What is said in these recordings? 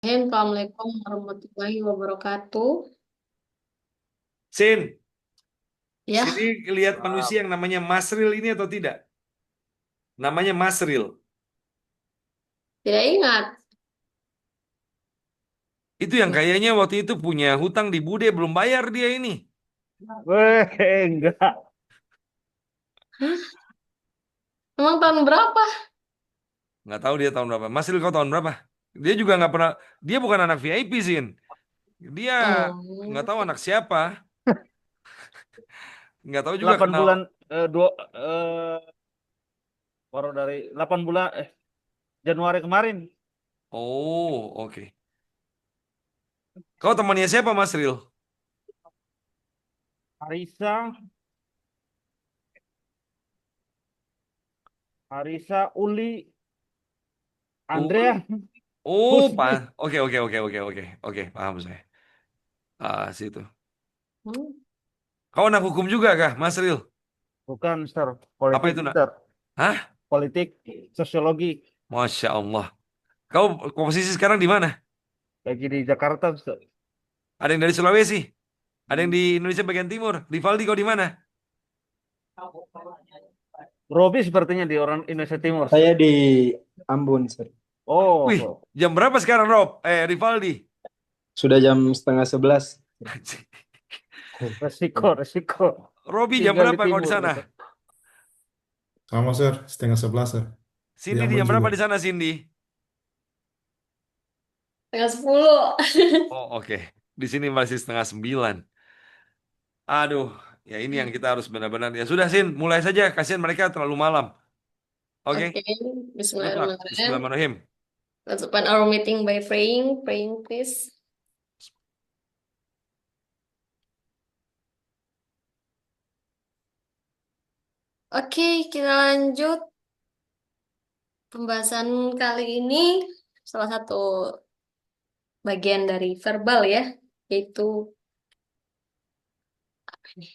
Assalamualaikum warahmatullahi wabarakatuh. Sin, Ya, sini lihat manusia yang namanya Masril ini atau tidak? Namanya Masril. tidak ingat. Itu yang kayaknya waktu itu punya hutang di Bude belum bayar dia ini. Weh, enggak. Hah? Emang tahun berapa? Nggak tahu dia tahun berapa. Masril kau tahun berapa? Dia juga nggak pernah. Dia bukan anak VIP, Sin. Dia nggak Oh, tahu anak siapa. Nggak tahu juga 8 kenal. bulan dua baru dari 8 bulan Januari kemarin. Oh, oke. Kau temannya siapa, Masril? Arisa, Arisa, Uli, Ul. Andrea, Oh, Pak. Husni. Oke, oke, oke, oke, oke, oke. Paham saya. Situ. hmm. Kau anak hukum juga kah, Masril? Bukan, Sir. Apa Politik, itu nak? Sir. Hah? Politik, sosiologi. Masya Allah. Kau posisi sekarang di mana? Lagi di Jakarta, Sir. Ada yang dari Sulawesi, ada yang di Indonesia bagian timur. Rivaldi kau di mana? Robi sepertinya di orang Indonesia Timur, Sir. Saya di Ambon, Sir. Wih, Oh, jam berapa sekarang, Rob? Rivaldi. Sudah jam setengah 11. resiko, resiko. Robi jam Tinggal di berapa kau di timur, sana? Sir. Sama, Sir. Setengah 11, Sir. Di Cindy di Ambon jam berapa juga. di sana, Cindy? Tanggal 10. Oh, oke. Di sini masih setengah 9. Aduh, ya ini yang kita harus benar-benar. Ya sudah, Sin, mulai saja. Kasihan mereka terlalu malam. Oke, Oke, good luck. Bismillahirrahmanirrahim. Bismillahirrahmanirrahim. Let's open our meeting by praying. Praying, please. Oke, kita lanjut. Pembahasan kali ini salah satu bagian dari verbal ya, yaitu apa ini?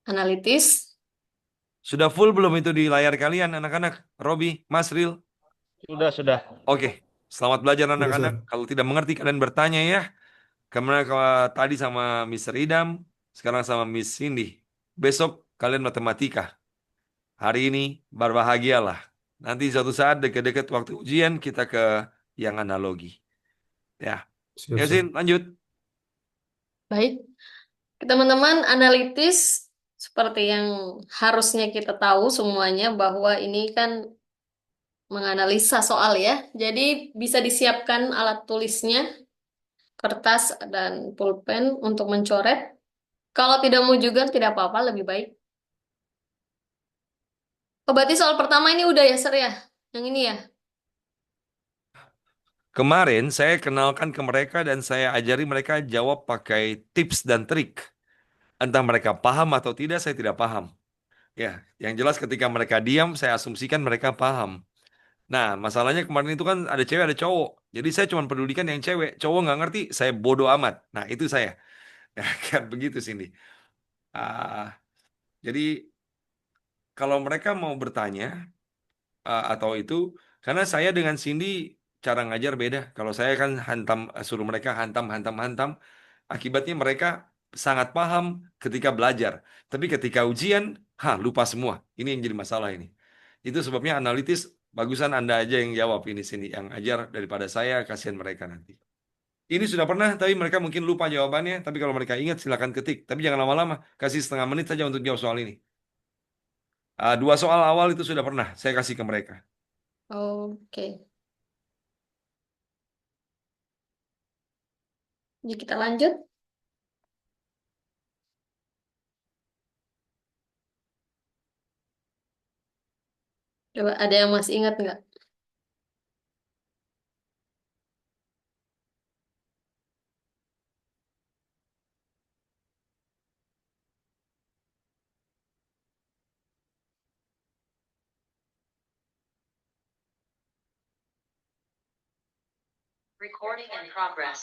Analitis. Sudah full belum itu di layar kalian, anak-anak? Robi, Masril? Sudah. Oke, selamat belajar Sudah, anak-anak. Sir. Kalau tidak mengerti kalian bertanya ya. Karena kalau tadi sama Mister Idam, sekarang sama Miss Cindy. Besok kalian matematika. Hari ini berbahagialah. Nanti suatu saat dekat-dekat waktu ujian kita ke yang analogi. Ya, Siap, ya Sir. Sin, lanjut. Baik. Teman-teman, analitis seperti yang harusnya kita tahu semuanya bahwa ini kan menganalisa soal ya. Jadi bisa disiapkan alat tulisnya, kertas dan pulpen untuk mencoret. Kalau tidak mau juga tidak apa-apa, lebih baik. Oh, berarti soal pertama ini udah ya, Ser ya? Yang ini ya? Kemarin saya kenalkan ke mereka dan saya ajari mereka jawab pakai tips dan trik. Entah mereka paham atau tidak, saya tidak paham. Ya, yang jelas ketika mereka diam, saya asumsikan mereka paham. Nah, masalahnya kemarin itu kan ada cewek, ada cowok. Jadi saya cuma pedulikan yang cewek. Cowok nggak ngerti, saya bodoh amat. Nah, itu saya. Ya, kan begitu, Cindy. Ah, jadi kalau mereka mau bertanya atau itu, karena saya dengan Cindy cara ngajar beda. Kalau saya kan hantam, suruh mereka hantam, hantam, hantam. Akibatnya mereka sangat paham ketika belajar. Tapi ketika ujian, lupa semua. Ini yang jadi masalah ini. Itu sebabnya analitis, bagusan Anda aja yang jawab ini sini, yang ajar daripada saya, kasihan mereka nanti. Ini sudah pernah, tapi mereka mungkin lupa jawabannya. Tapi kalau mereka ingat, silakan ketik. Tapi jangan lama-lama, kasih setengah menit saja untuk jawab soal ini. Dua soal awal itu sudah pernah, saya kasih ke mereka. Oke. Jadi kita lanjut. Coba ada yang masih ingat nggak? Recording in progress.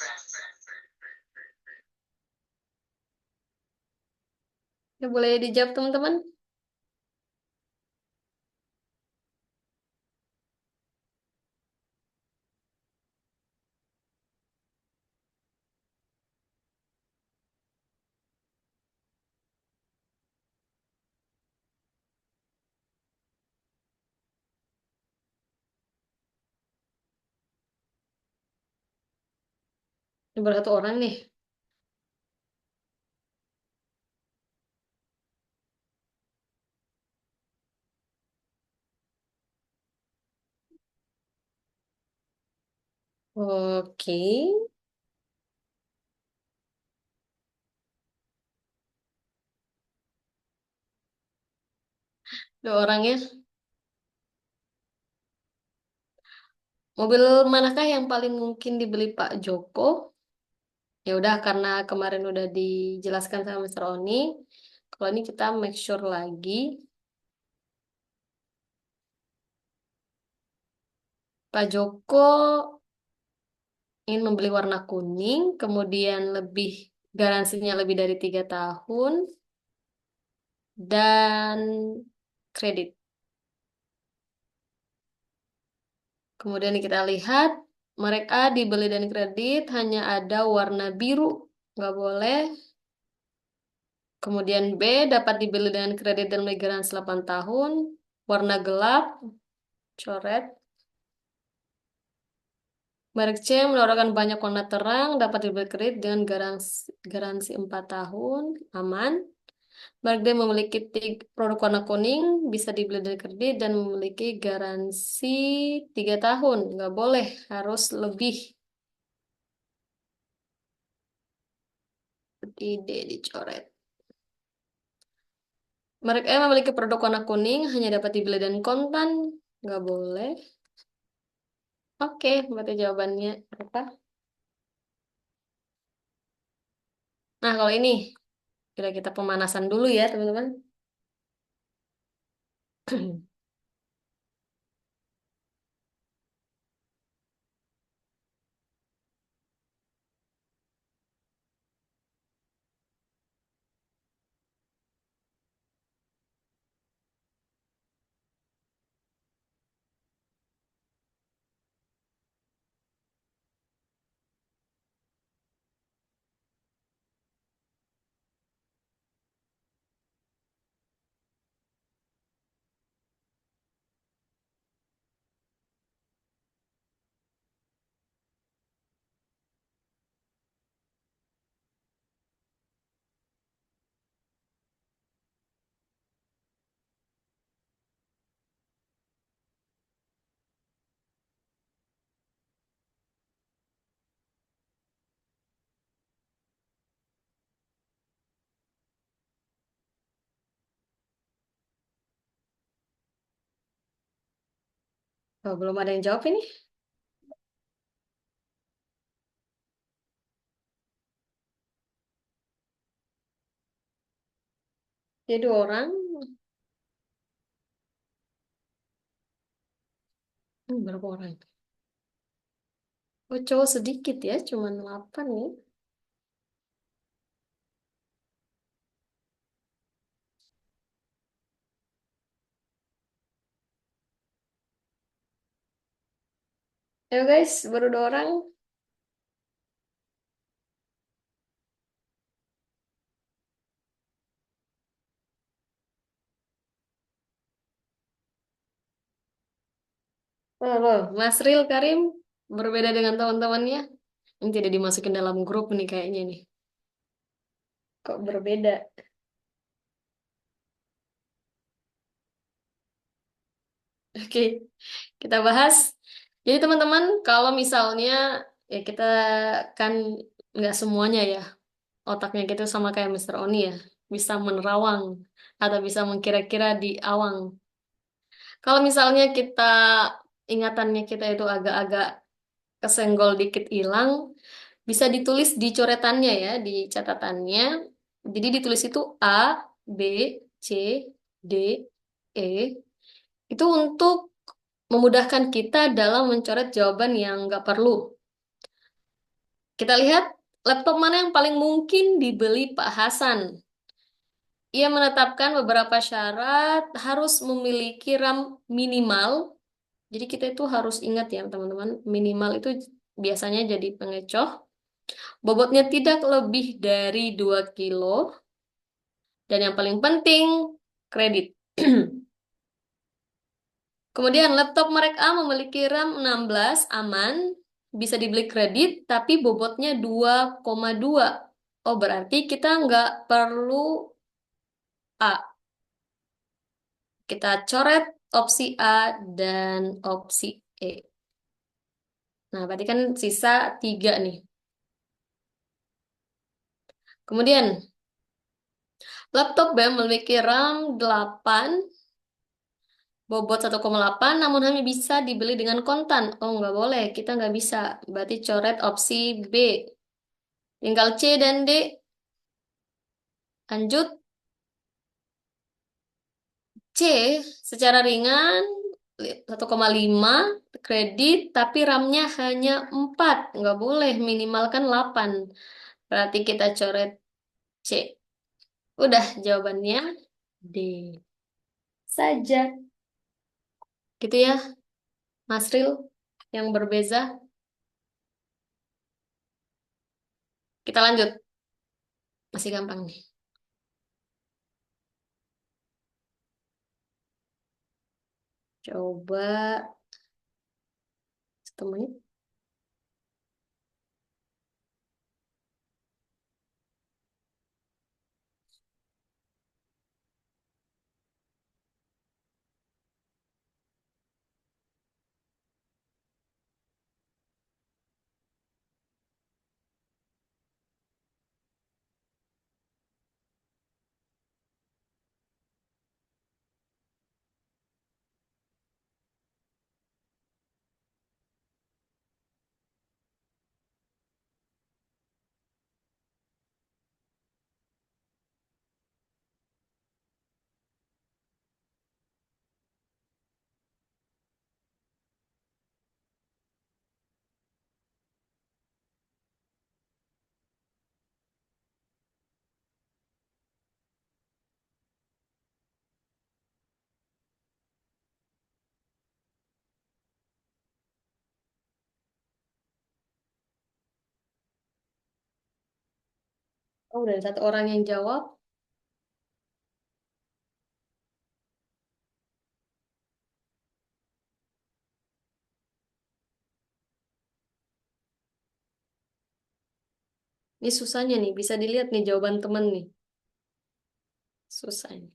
Ya, boleh dijawab teman-teman? Ini baru satu orang nih. Oke. Dua orang ya. Mobil manakah yang paling mungkin dibeli Pak Joko? Ya udah, karena kemarin udah dijelaskan sama Mr. Oni. Kalau ini kita make sure lagi. Pak Joko ingin membeli warna kuning, kemudian garansinya lebih dari 3 tahun, dan kredit. Kemudian kita lihat, mereka dibeli dan kredit hanya ada warna biru, nggak boleh. Kemudian B dapat dibeli dengan kredit dan membeli garansi 8 tahun, warna gelap, coret. Merek C menawarkan banyak warna terang, dapat dibeli kredit dengan garansi 4 tahun, aman. Merek D memiliki produk warna kuning, bisa dibeli dari kredit dan memiliki garansi 3 tahun. Nggak boleh, harus lebih. Seperti D dicoret. Merek E memiliki produk warna kuning, hanya dapat dibeli dan kontan. Nggak boleh. Oke, berarti jawabannya apa? Nah, kalau ini, kita pemanasan dulu ya, teman-teman. Oh, belum ada yang jawab ini. Jadi 2 orang. Berapa orang? Oh, cowok sedikit ya, cuma 8 ya. Ayo guys, baru 2 orang. Oh, Mas Ril Karim berbeda dengan teman-temannya. Ini tidak dimasukin dalam grup nih kayaknya nih. Kok berbeda? Oke, kita bahas. Jadi teman-teman, kalau misalnya ya kita kan nggak semuanya ya otaknya kita sama kayak Mr. Oni ya, bisa menerawang atau bisa mengkira-kira di awang. Kalau misalnya ingatannya kita itu agak-agak kesenggol dikit hilang, bisa ditulis di coretannya ya, di catatannya. Jadi ditulis itu A, B, C, D, E. Itu untuk memudahkan kita dalam mencoret jawaban yang nggak perlu. Kita lihat laptop mana yang paling mungkin dibeli Pak Hasan. Ia menetapkan beberapa syarat, harus memiliki RAM minimal. Jadi kita itu harus ingat ya teman-teman, minimal itu biasanya jadi pengecoh. Bobotnya tidak lebih dari 2 kilo. Dan yang paling penting, kredit. Kemudian laptop merek A memiliki RAM 16, aman. bisa dibeli kredit, tapi bobotnya 2,2. Oh, berarti kita nggak perlu A. Kita coret opsi A dan opsi E. Nah, berarti kan sisa 3 nih. Kemudian, laptop BEM memiliki RAM 8, bobot 1,8, namun hanya bisa dibeli dengan kontan. Oh, nggak boleh. Kita nggak bisa. Berarti coret opsi B. Tinggal C dan D. Lanjut. C secara ringan 1,5 kredit, tapi RAM-nya hanya 4. Nggak boleh, minimalkan 8. Berarti kita coret C. Udah, jawabannya D saja. Gitu ya, Mas Ril, yang berbeza. Kita lanjut. Masih gampang nih. Coba 1 menit. Oh, udah ada 1 orang yang jawab. Ini susahnya nih, bisa dilihat nih jawaban temen nih. Susah ini.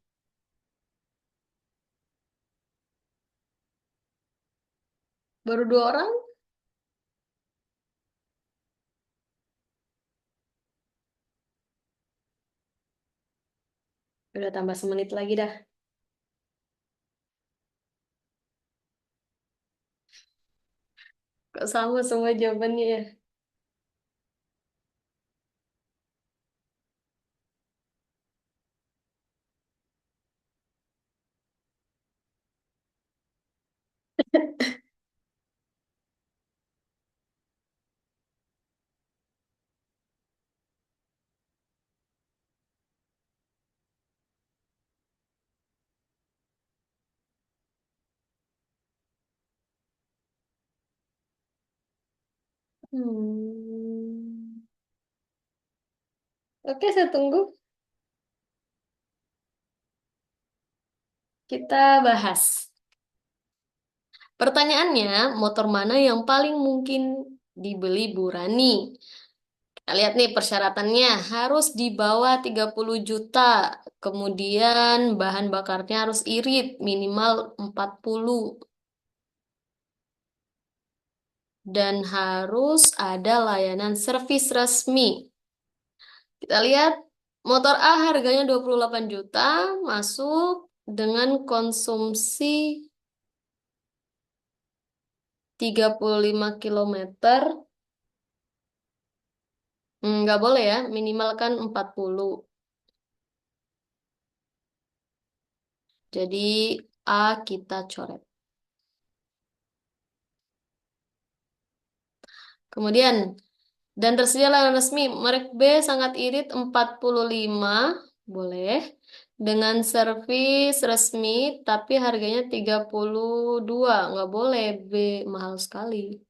Baru 2 orang? Udah tambah 1 menit lagi dah. Kok sama semua jawabannya ya? Hmm. Oke, saya tunggu. Kita bahas. Pertanyaannya, motor mana yang paling mungkin dibeli Bu Rani? Kita lihat nih persyaratannya, harus di bawah 30 juta. Kemudian bahan bakarnya harus irit, minimal 40. Dan harus ada layanan servis resmi. Kita lihat, motor A harganya 28 juta, masuk dengan konsumsi 35 kilometer. Nggak boleh ya, minimal kan 40. Jadi A kita coret. Kemudian, dan tersedia layanan resmi, merek B sangat irit 45, boleh. Dengan servis resmi, tapi harganya 32, nggak boleh, B mahal sekali.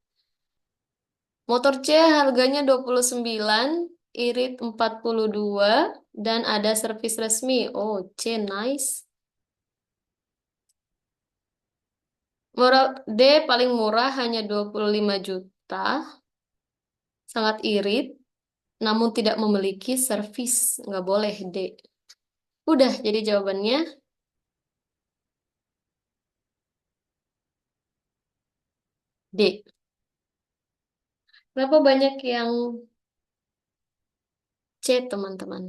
Motor C harganya 29, irit 42, dan ada servis resmi. Oh, C nice. Motor D paling murah hanya 25 juta. juta, sangat irit, namun tidak memiliki servis. Nggak boleh, D. Udah, jadi jawabannya D. Kenapa banyak yang C, teman-teman?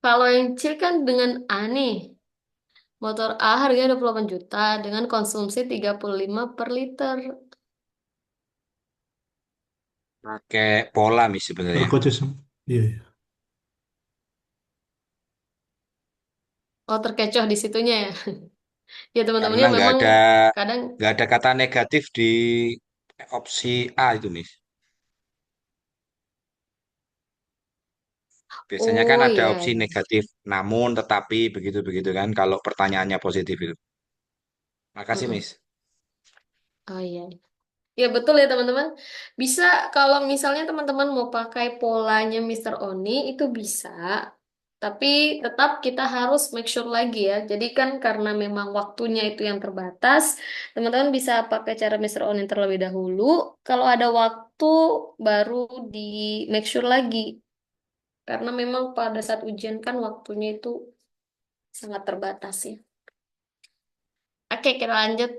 Kalau yang C kan dengan A nih. Motor A harganya 28 juta dengan konsumsi 35 per liter. Pakai pola mis sebenarnya. Tercoaches. Iya, iya. Oh, terkecoh di situnya ya. Ya, Karena teman-temannya memang kadang, nggak ada kata negatif di opsi A itu mis. Biasanya kan oh ada ya, opsi ya. negatif, namun, tetapi, begitu-begitu kan. Kalau pertanyaannya positif itu. Makasih Mm-mm. mis. Oh iya. Ya betul ya teman-teman. Bisa kalau misalnya teman-teman mau pakai polanya Mister Oni itu bisa. Tapi tetap kita harus make sure lagi ya. Jadi kan karena memang waktunya itu yang terbatas, teman-teman bisa pakai cara Mister Oni terlebih dahulu. Kalau ada waktu baru di make sure lagi. Karena memang pada saat ujian kan waktunya itu sangat terbatas ya. Oke, kita lanjut.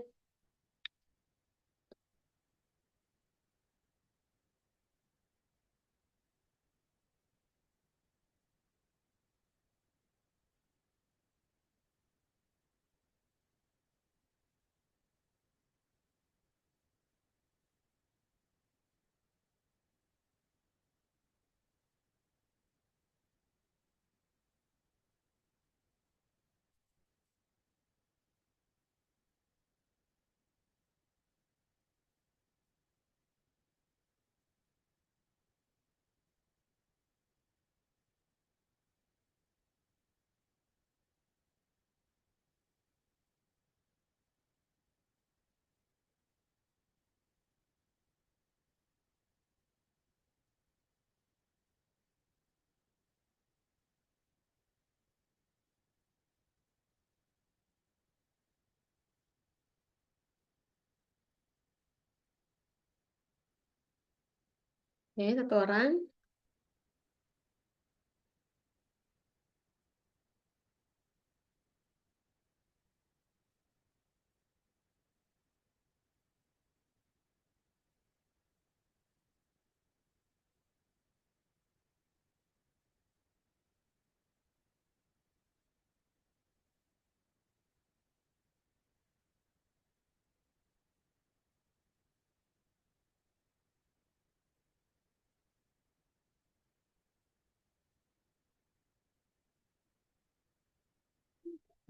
Oke, satu orang.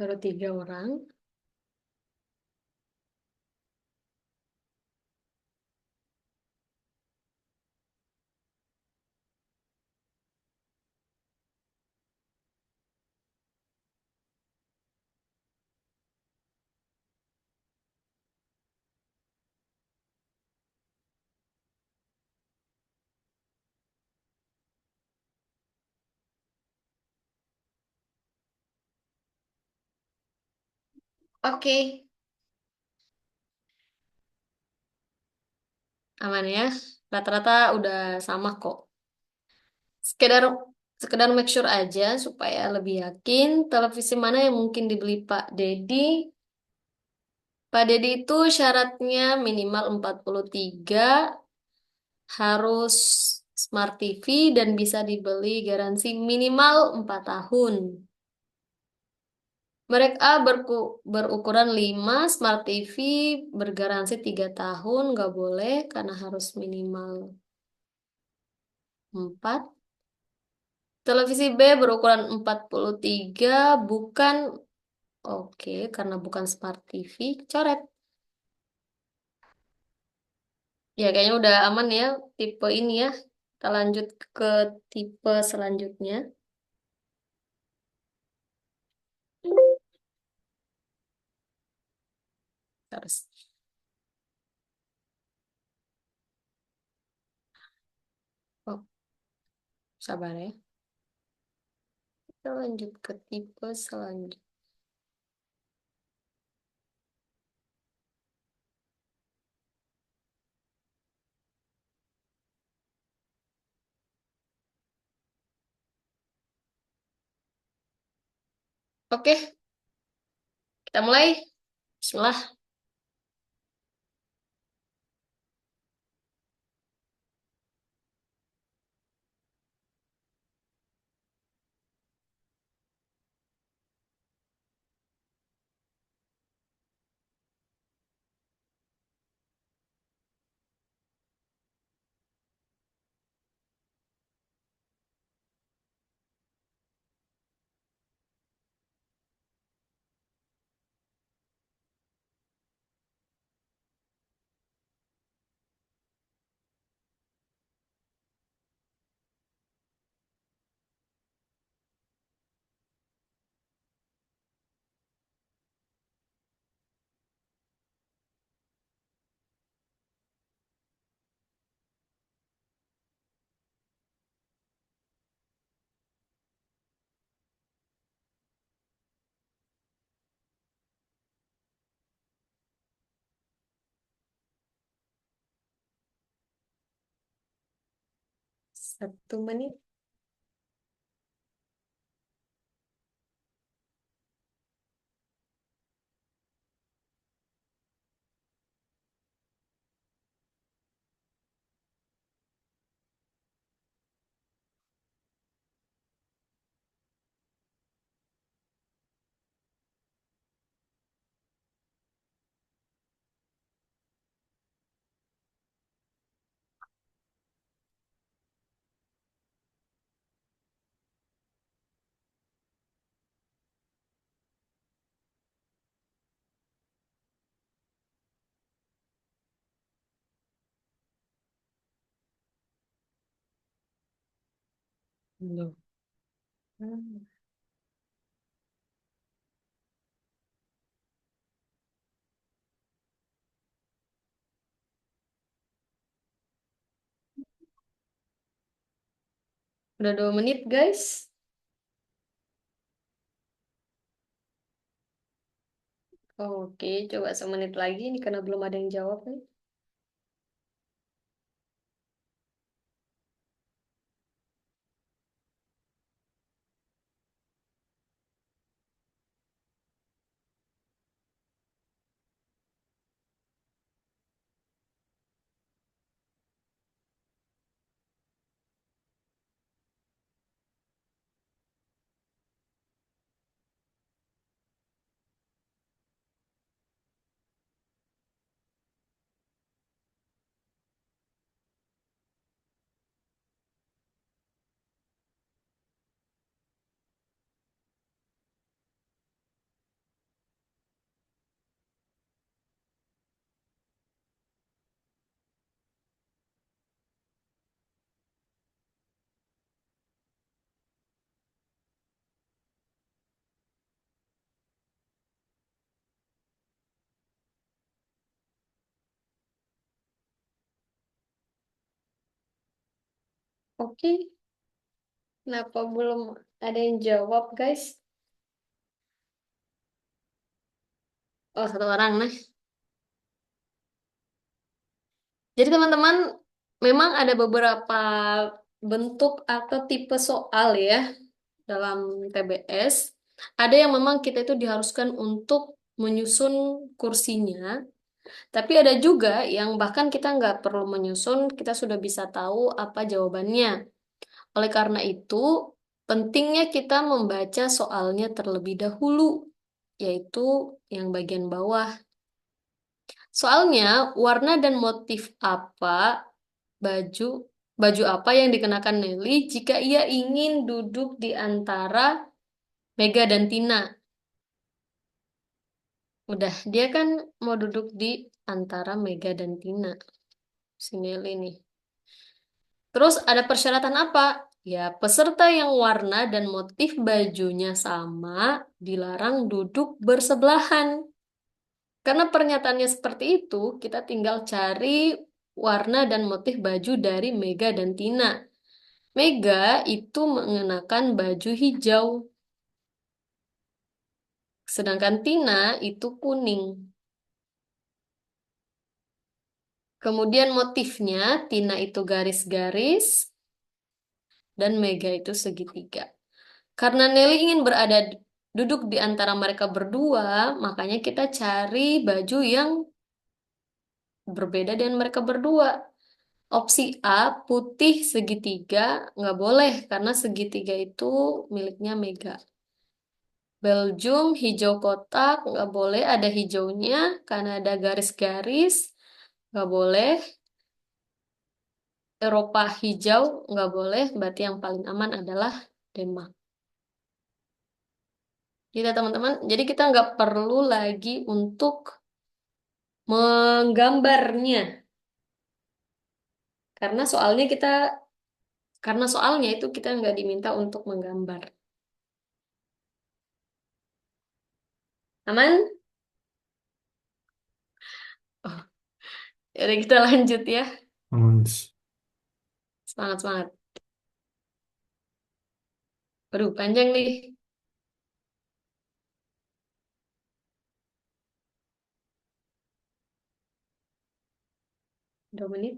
Baru tiga orang. Oke, aman ya. Rata-rata udah sama kok. Sekedar sekedar make sure aja supaya lebih yakin televisi mana yang mungkin dibeli Pak Dedi. Pak Dedi itu syaratnya minimal 43, harus Smart TV dan bisa dibeli garansi minimal 4 tahun. Mereka berukuran 5, Smart TV bergaransi 3 tahun, nggak boleh karena harus minimal 4. Televisi B berukuran 43, bukan, oke, karena bukan Smart TV, coret. Ya, kayaknya udah aman ya, tipe ini ya. Kita lanjut ke tipe selanjutnya. Harus, oh, sabar ya. Kita lanjut ke tipe selanjutnya. Oke, kita mulai. Bismillah. Satu menit. Loh. Hmm. Udah 2 menit, guys. Oke, coba 1 menit lagi nih karena belum ada yang jawab nih. Oke, kenapa belum ada yang jawab, guys? Oh, 1 orang, nah. Jadi teman-teman, memang ada beberapa bentuk atau tipe soal ya dalam TBS. Ada yang memang kita itu diharuskan untuk menyusun kursinya, tapi ada juga yang bahkan kita nggak perlu menyusun, kita sudah bisa tahu apa jawabannya. Oleh karena itu, pentingnya kita membaca soalnya terlebih dahulu, yaitu yang bagian bawah. Soalnya, warna dan motif apa baju baju apa yang dikenakan Nelly jika ia ingin duduk di antara Mega dan Tina? Udah, dia kan mau duduk di antara Mega dan Tina. Si Nelly nih. Terus ada persyaratan apa? Ya, peserta yang warna dan motif bajunya sama dilarang duduk bersebelahan. Karena pernyataannya seperti itu, kita tinggal cari warna dan motif baju dari Mega dan Tina. Mega itu mengenakan baju hijau, sedangkan Tina itu kuning. Kemudian motifnya, Tina itu garis-garis, dan Mega itu segitiga. Karena Nelly ingin berada duduk di antara mereka berdua, makanya kita cari baju yang berbeda dengan mereka berdua. Opsi A, putih segitiga, nggak boleh karena segitiga itu miliknya Mega. Belgium, hijau kotak, nggak boleh ada hijaunya karena ada garis-garis, nggak boleh. Eropa hijau, nggak boleh, berarti yang paling aman adalah Denmark. Gitu teman-teman, jadi kita nggak perlu lagi untuk menggambarnya, karena soalnya kita, karena soalnya itu kita nggak diminta untuk menggambar. Aman? Oh, jadi kita lanjut ya. Aman. Semangat, semangat. Aduh, panjang nih. 2 menit.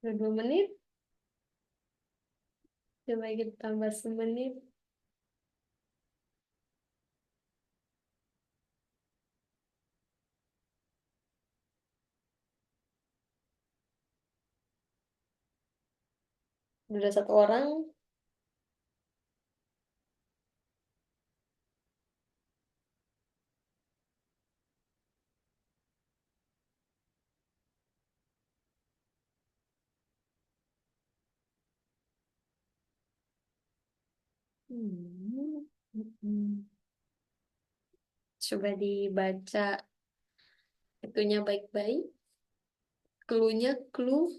Udah 2 menit. Coba kita tambah semenit. Udah 1 orang. Hmm. Hmm. Coba dibaca itunya baik-baik. Clue-nya, clue.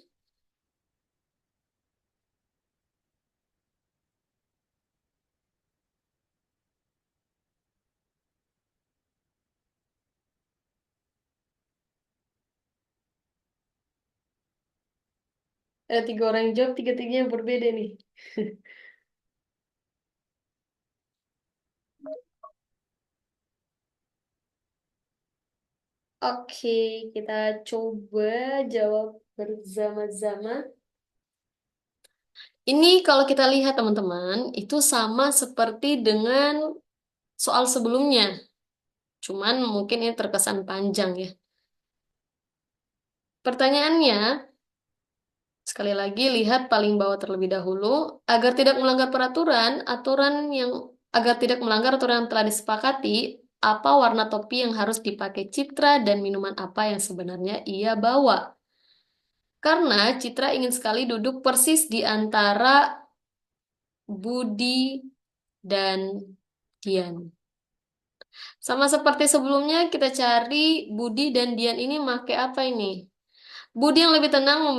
Ada 3 orang yang jawab, tiga-tiganya berbeda nih. Oke, kita coba jawab bersama-sama. Ini kalau kita lihat teman-teman, itu sama seperti dengan soal sebelumnya. Cuman mungkin ini terkesan panjang ya. Pertanyaannya, sekali lagi lihat paling bawah terlebih dahulu, agar tidak melanggar peraturan, agar tidak melanggar aturan yang telah disepakati, apa warna topi yang harus dipakai Citra dan minuman apa yang sebenarnya ia bawa. Karena Citra ingin sekali duduk persis di antara Budi dan Dian. Sama seperti sebelumnya, kita cari Budi dan Dian ini pakai apa ini? Budi yang lebih tenang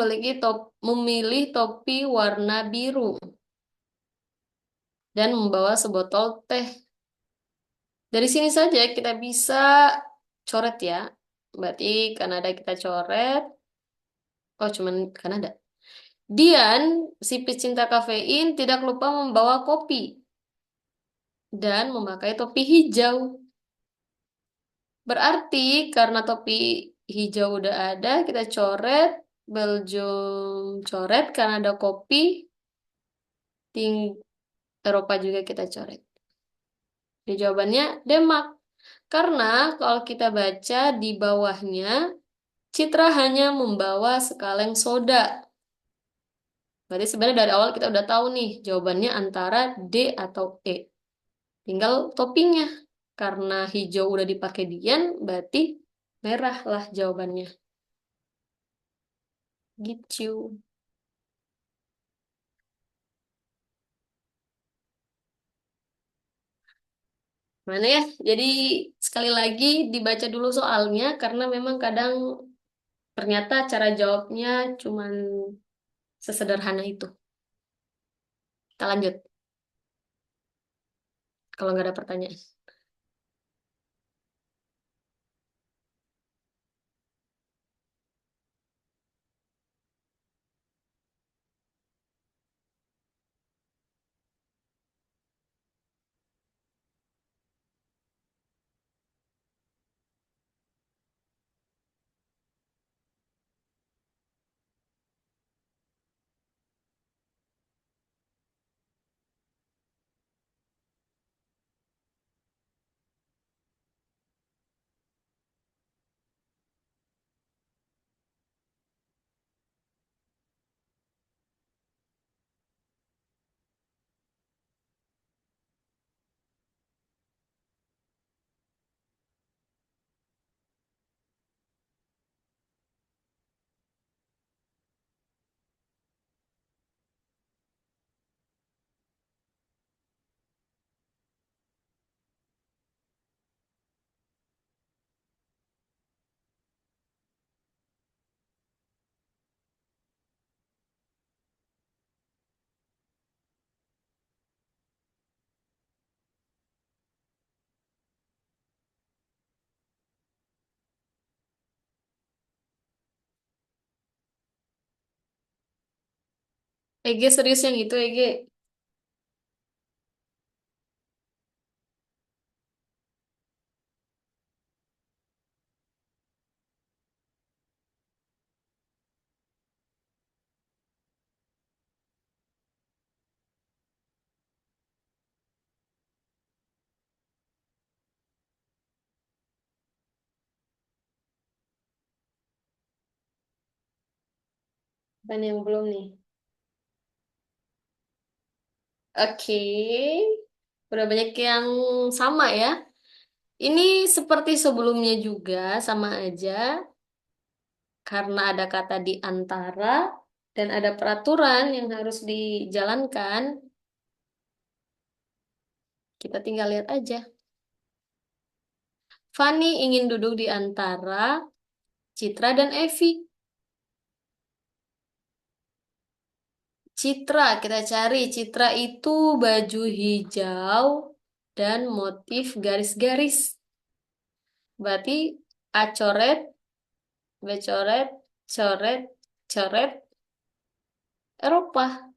memilih topi warna biru dan membawa sebotol teh. Dari sini saja kita bisa coret ya. Berarti Kanada kita coret. Oh, cuman Kanada. Dian, si pecinta kafein, tidak lupa membawa kopi dan memakai topi hijau. Berarti karena topi hijau udah ada, kita coret. Belgium coret, Kanada kopi, ting Eropa juga kita coret. Jadi jawabannya Denmark. Karena kalau kita baca di bawahnya, Citra hanya membawa sekaleng soda. Berarti sebenarnya dari awal kita udah tahu nih jawabannya antara D atau E. Tinggal toppingnya. Karena hijau udah dipakai Dian, berarti merah lah jawabannya. Gitu. Mana ya? Jadi sekali lagi dibaca dulu soalnya karena memang kadang ternyata cara jawabnya cuman sesederhana itu. Kita lanjut kalau nggak ada pertanyaan. Ege serius yang itu Ege. Dan yang belum nih. Oke. Udah banyak yang sama ya. Ini seperti sebelumnya juga sama aja karena ada kata di antara dan ada peraturan yang harus dijalankan. Kita tinggal lihat aja. Fani ingin duduk di antara Citra dan Evi. Citra, kita cari. Citra itu baju hijau dan motif garis-garis. Berarti A coret, B coret, coret, coret, Eropa.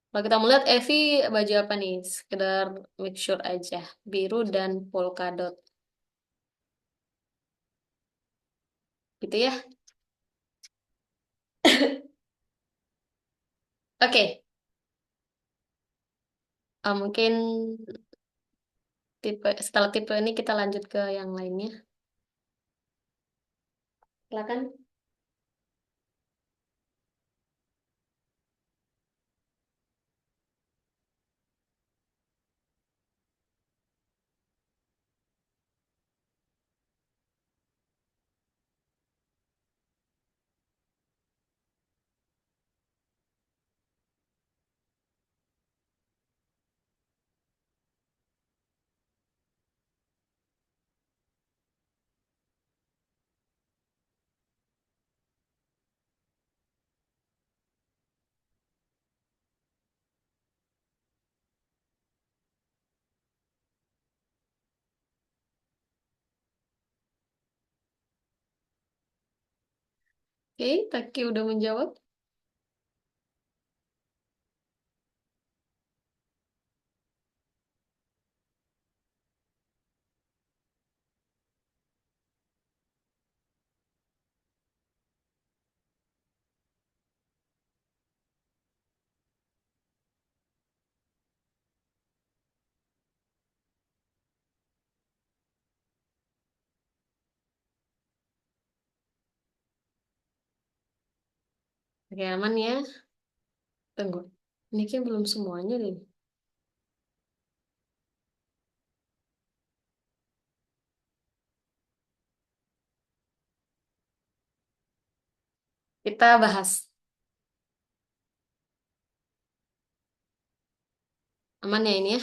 Kalau kita melihat Evi baju apa nih? Sekedar make sure aja. Biru dan polka dot. Gitu ya. Oke. Mungkin setelah tipe ini kita lanjut ke yang lainnya. Silakan. Oke, Taki udah menjawab. Oke, aman ya. Tunggu. Ini kayak belum semuanya deh. Kita bahas. Aman ya ini ya.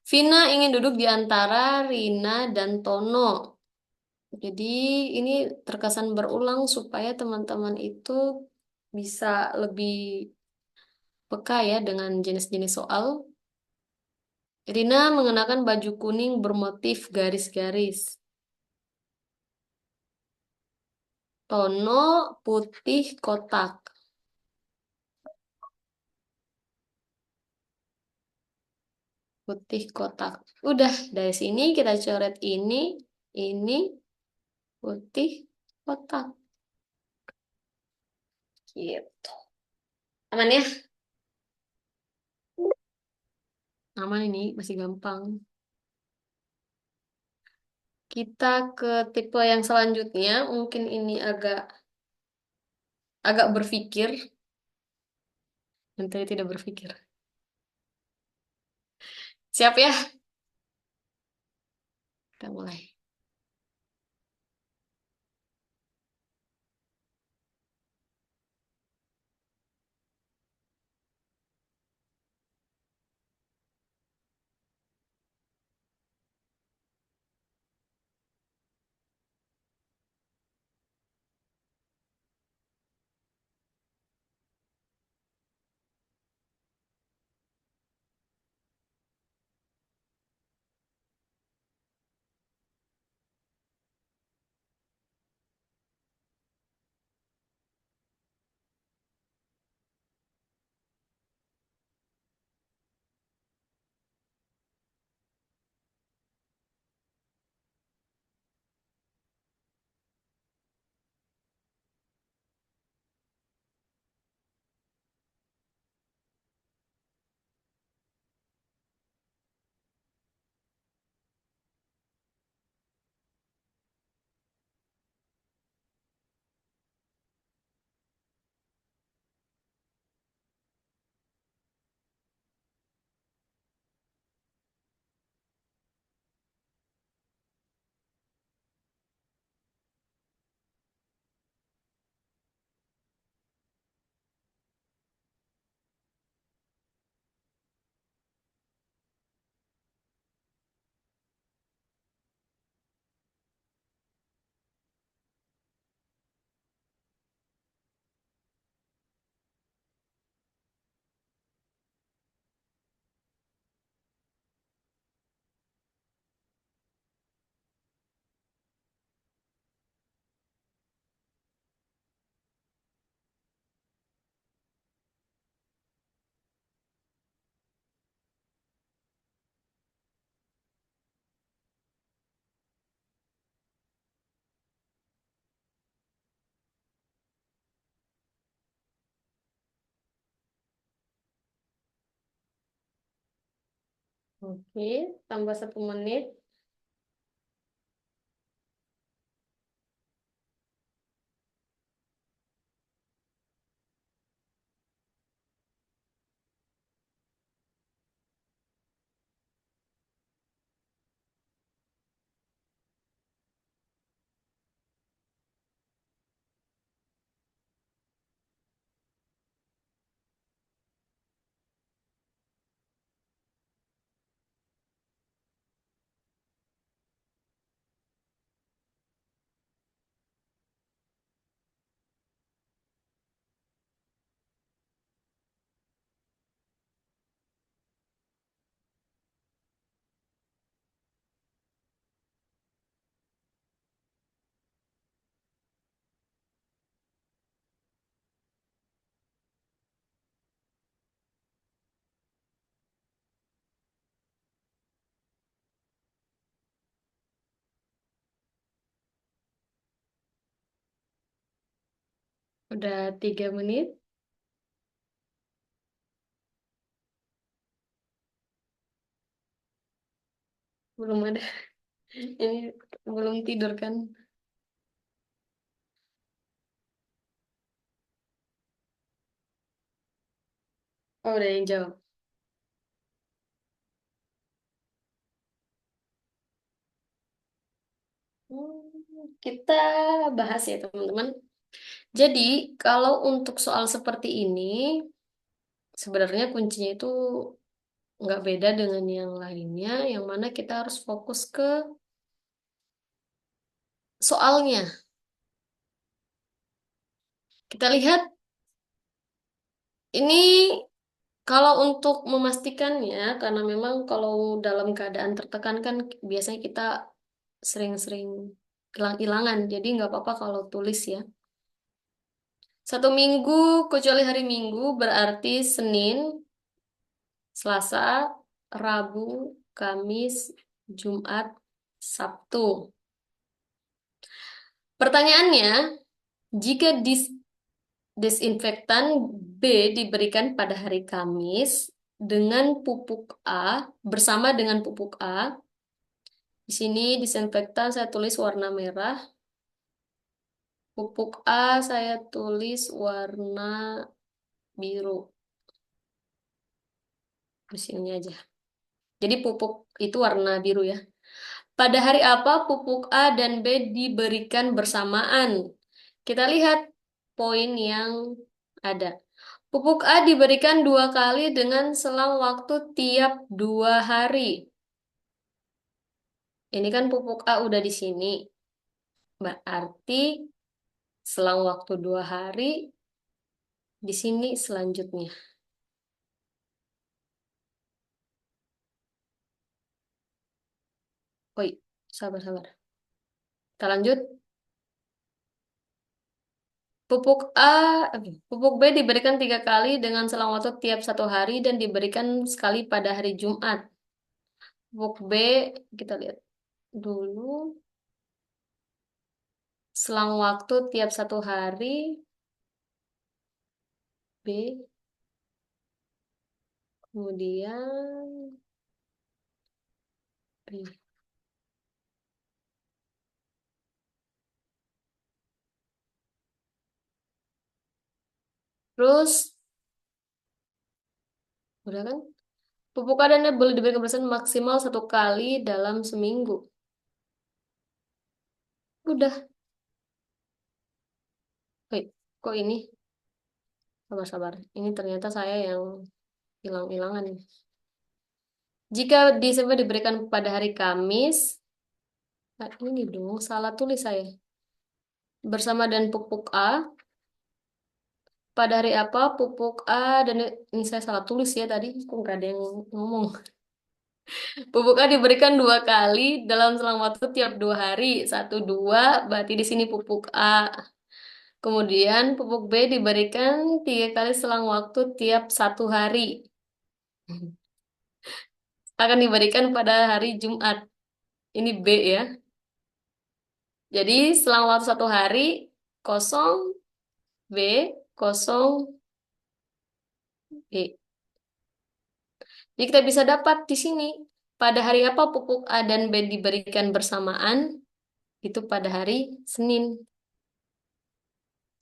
Vina ingin duduk di antara Rina dan Tono. Jadi ini terkesan berulang supaya teman-teman itu bisa lebih peka ya dengan jenis-jenis soal. Rina mengenakan baju kuning bermotif garis-garis. Tono putih kotak. Putih kotak. Udah, dari sini kita coret ini putih kotak. Gitu. Aman ya? Aman ini, masih gampang. Kita ke tipe yang selanjutnya. Mungkin ini agak agak berpikir. Nanti tidak berpikir. Siap ya? Kita mulai. Oke, tambah 1 menit. Udah 3 menit. Belum ada. Ini belum tidur kan? Oh, udah yang jawab. Kita bahas ya teman-teman. Jadi kalau untuk soal seperti ini, sebenarnya kuncinya itu nggak beda dengan yang lainnya, yang mana kita harus fokus ke soalnya. Kita lihat ini kalau untuk memastikannya, karena memang kalau dalam keadaan tertekan kan biasanya kita sering-sering hilang-hilangan, jadi nggak apa-apa kalau tulis ya. 1 minggu, kecuali hari Minggu, berarti Senin, Selasa, Rabu, Kamis, Jumat, Sabtu. Pertanyaannya, jika disinfektan B diberikan pada hari Kamis dengan pupuk A, bersama dengan pupuk A, di sini disinfektan saya tulis warna merah, pupuk A saya tulis warna biru. Di sini aja. Jadi pupuk itu warna biru ya. Pada hari apa pupuk A dan B diberikan bersamaan? Kita lihat poin yang ada. Pupuk A diberikan 2 kali dengan selang waktu tiap 2 hari. Ini kan pupuk A udah di sini. Berarti selang waktu 2 hari di sini selanjutnya. Oi, sabar-sabar. Kita lanjut. Pupuk B diberikan 3 kali dengan selang waktu tiap 1 hari dan diberikan sekali pada hari Jumat. Pupuk B kita lihat dulu. Selang waktu tiap 1 hari B, kemudian B. Terus udah kan? Pupuk A dan B boleh diberikan persen maksimal 1 kali dalam seminggu. Udah. Wait, kok ini? Sabar-sabar. Ini ternyata saya yang hilang-hilangan. Jika Desember diberikan pada hari Kamis, nah ini dong, salah tulis saya. Bersama dan pupuk A, pada hari apa pupuk A dan ini saya salah tulis ya tadi, kok nggak ada yang ngomong. Pupuk A diberikan 2 kali dalam selang waktu tiap 2 hari. 1, 2, berarti di sini pupuk A. Kemudian pupuk B diberikan 3 kali selang waktu tiap 1 hari. Akan diberikan pada hari Jumat. Ini B ya. Jadi selang waktu 1 hari, kosong B, kosong B. Jadi kita bisa dapat di sini. Pada hari apa pupuk A dan B diberikan bersamaan? Itu pada hari Senin.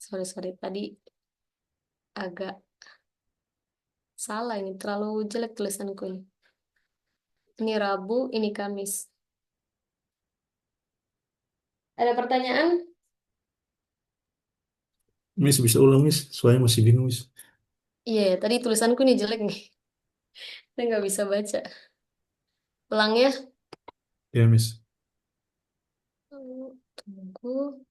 Sorry, tadi agak salah ini. Terlalu jelek tulisanku ini. Ini Rabu, ini Kamis. Ada pertanyaan? Miss, bisa ulang, Miss. Soalnya masih bingung, Miss. Iya, tadi tulisanku ini jelek nih. Saya nggak bisa baca. Ulang ya. Ya, Miss. Tunggu.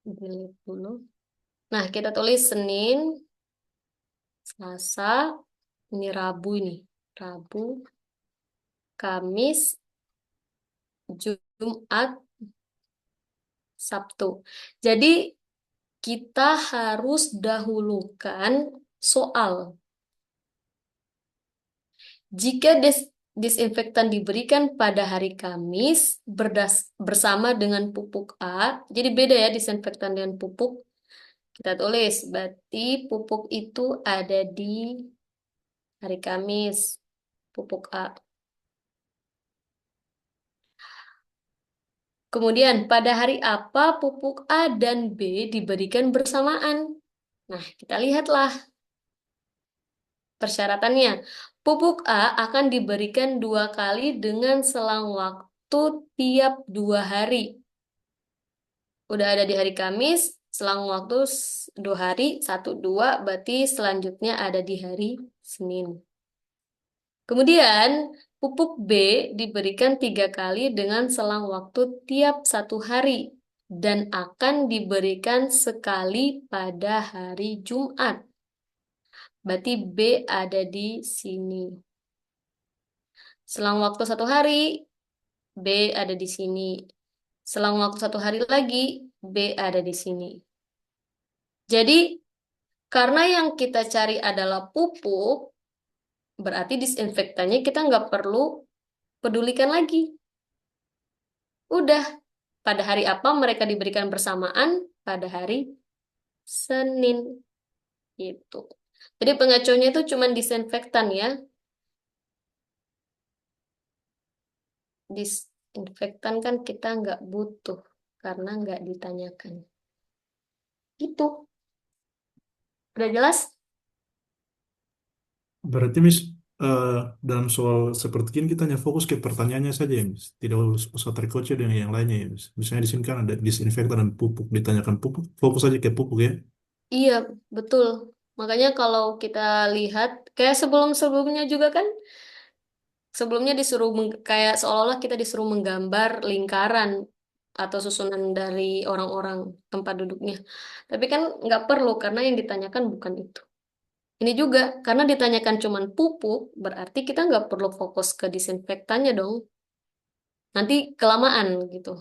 Delete dulu. Nah, kita tulis Senin, Selasa, ini Rabu ini. Rabu, Kamis, Jumat, Sabtu. Jadi kita harus dahulukan soal. Jika disinfektan diberikan pada hari Kamis bersama dengan pupuk A. Jadi beda ya disinfektan dengan pupuk. Kita tulis, berarti pupuk itu ada di hari Kamis, pupuk A. Kemudian, pada hari apa pupuk A dan B diberikan bersamaan? Nah, kita lihatlah persyaratannya. Pupuk A akan diberikan 2 kali dengan selang waktu tiap 2 hari. Udah ada di hari Kamis, selang waktu 2 hari, 1, 2, berarti selanjutnya ada di hari Senin. Kemudian, pupuk B diberikan 3 kali dengan selang waktu tiap 1 hari dan akan diberikan sekali pada hari Jumat. Berarti B ada di sini. Selang waktu 1 hari, B ada di sini. Selang waktu 1 hari lagi, B ada di sini. Jadi, karena yang kita cari adalah pupuk, berarti disinfektannya kita nggak perlu pedulikan lagi. Udah, pada hari apa mereka diberikan bersamaan? Pada hari Senin. Gitu. Jadi pengecualinya itu cuma disinfektan ya. Disinfektan kan kita nggak butuh karena nggak ditanyakan. Gitu. Udah jelas? Berarti Miss, eh, dalam soal seperti ini kita hanya fokus ke pertanyaannya saja ya Miss. Tidak usah terkocok dengan yang lainnya ya Miss. Misalnya di sini kan ada disinfektan dan pupuk. Ditanyakan pupuk, fokus saja ke pupuk ya. Iya, betul. Makanya kalau kita lihat, kayak sebelum-sebelumnya juga kan, sebelumnya disuruh kayak seolah-olah kita disuruh menggambar lingkaran atau susunan dari orang-orang tempat duduknya. Tapi kan nggak perlu karena yang ditanyakan bukan itu. Ini juga karena ditanyakan cuman pupuk, berarti kita nggak perlu fokus ke disinfektannya dong. Nanti kelamaan gitu.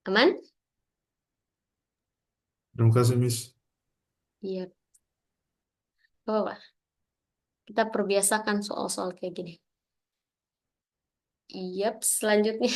Aman? Terima kasih Miss. Iya. Apa? Kita perbiasakan soal-soal kayak gini. Iya, selanjutnya.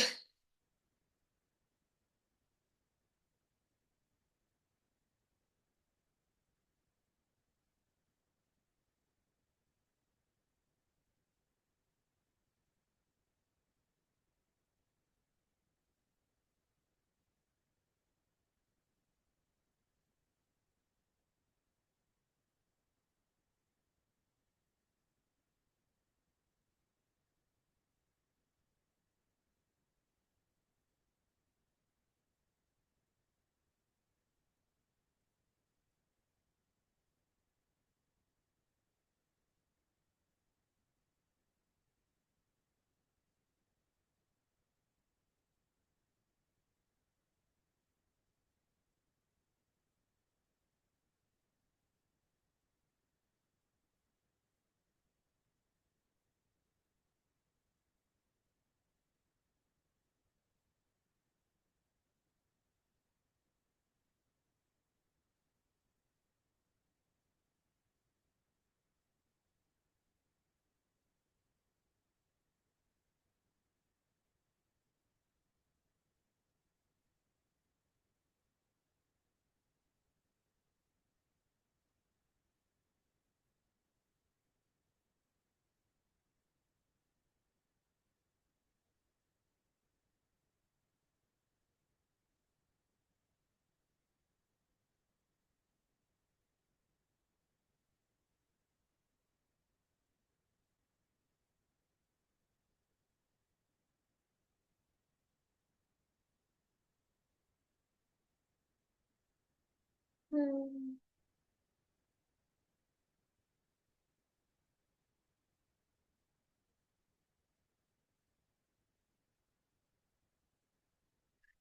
Hmm.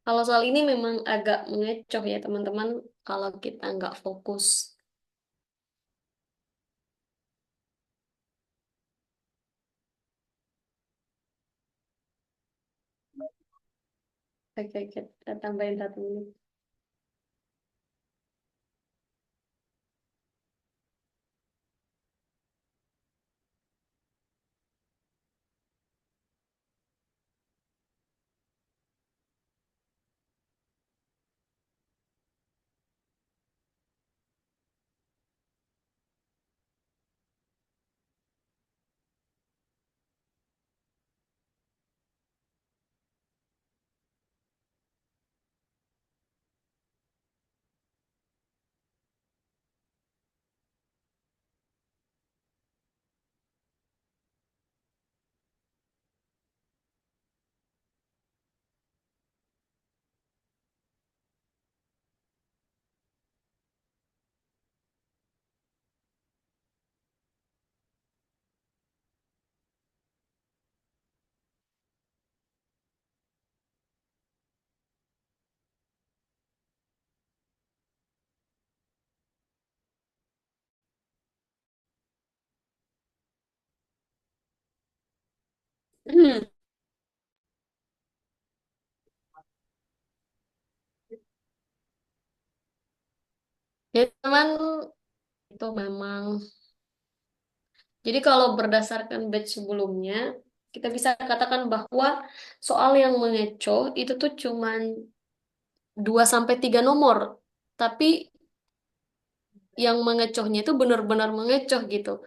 Kalau soal ini memang agak mengecoh ya teman-teman kalau kita nggak fokus. Oke, kita tambahin 1 menit. Ya teman, itu memang. Jadi kalau berdasarkan batch sebelumnya, kita bisa katakan bahwa soal yang mengecoh itu tuh cuman 2 sampai 3 nomor. Tapi yang mengecohnya itu benar-benar mengecoh gitu.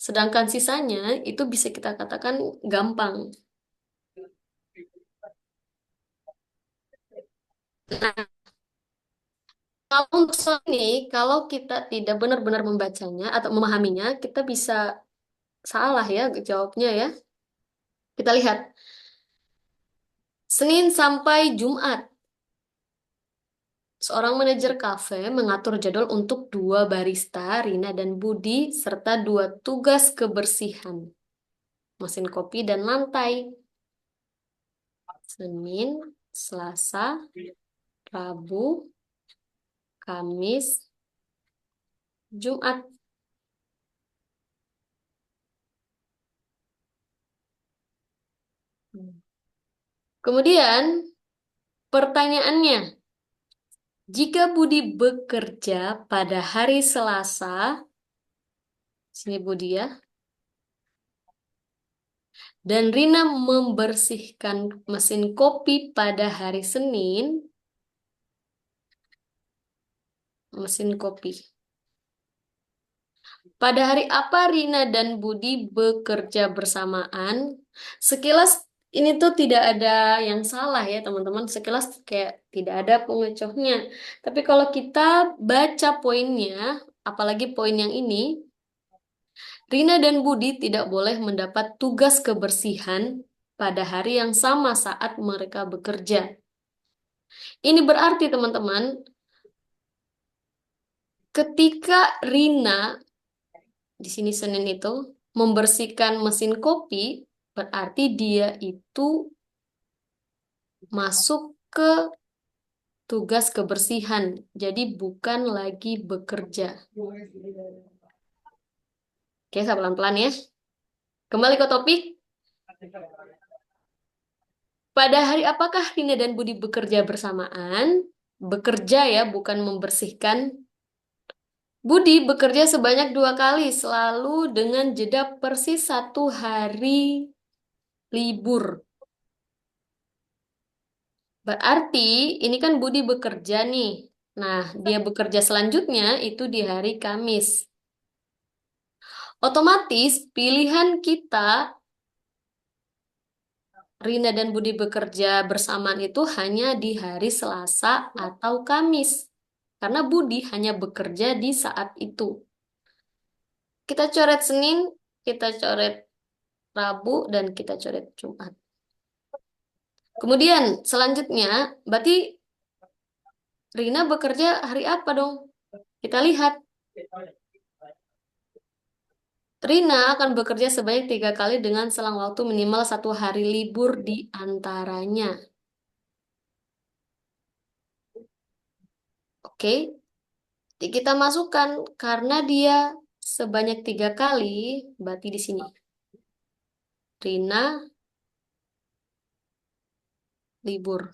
Sedangkan sisanya itu bisa kita katakan gampang. Nah, kalau untuk soal ini, kalau kita tidak benar-benar membacanya atau memahaminya, kita bisa salah ya jawabnya ya. Kita lihat, Senin sampai Jumat, seorang manajer kafe mengatur jadwal untuk 2 barista, Rina dan Budi, serta 2 tugas kebersihan, mesin kopi dan lantai. Senin, Selasa, Rabu, Kamis, Jumat. Kemudian pertanyaannya, jika Budi bekerja pada hari Selasa, sini Budi ya, dan Rina membersihkan mesin kopi pada hari Senin, mesin kopi. Pada hari apa Rina dan Budi bekerja bersamaan? Sekilas ini tuh tidak ada yang salah ya teman-teman. Sekilas kayak tidak ada pengecohnya. Tapi kalau kita baca poinnya, apalagi poin yang ini, Rina dan Budi tidak boleh mendapat tugas kebersihan pada hari yang sama saat mereka bekerja. Ini berarti teman-teman, ketika Rina di sini Senin itu membersihkan mesin kopi, berarti dia itu masuk ke tugas kebersihan. Jadi bukan lagi bekerja. Oke, saya pelan-pelan ya. Kembali ke topik. Pada hari apakah Rina dan Budi bekerja bersamaan? Bekerja ya, bukan membersihkan. Budi bekerja sebanyak 2 kali, selalu dengan jeda persis 1 hari libur. Berarti ini kan Budi bekerja nih. Nah, dia bekerja selanjutnya itu di hari Kamis. Otomatis pilihan kita Rina dan Budi bekerja bersamaan itu hanya di hari Selasa atau Kamis. Karena Budi hanya bekerja di saat itu. Kita coret Senin, kita coret Rabu, dan kita coret Jumat. Kemudian selanjutnya, berarti Rina bekerja hari apa dong? Kita lihat. Rina akan bekerja sebanyak 3 kali dengan selang waktu minimal 1 hari libur di antaranya. Oke, jadi kita masukkan karena dia sebanyak 3 kali, berarti di sini. Rina libur.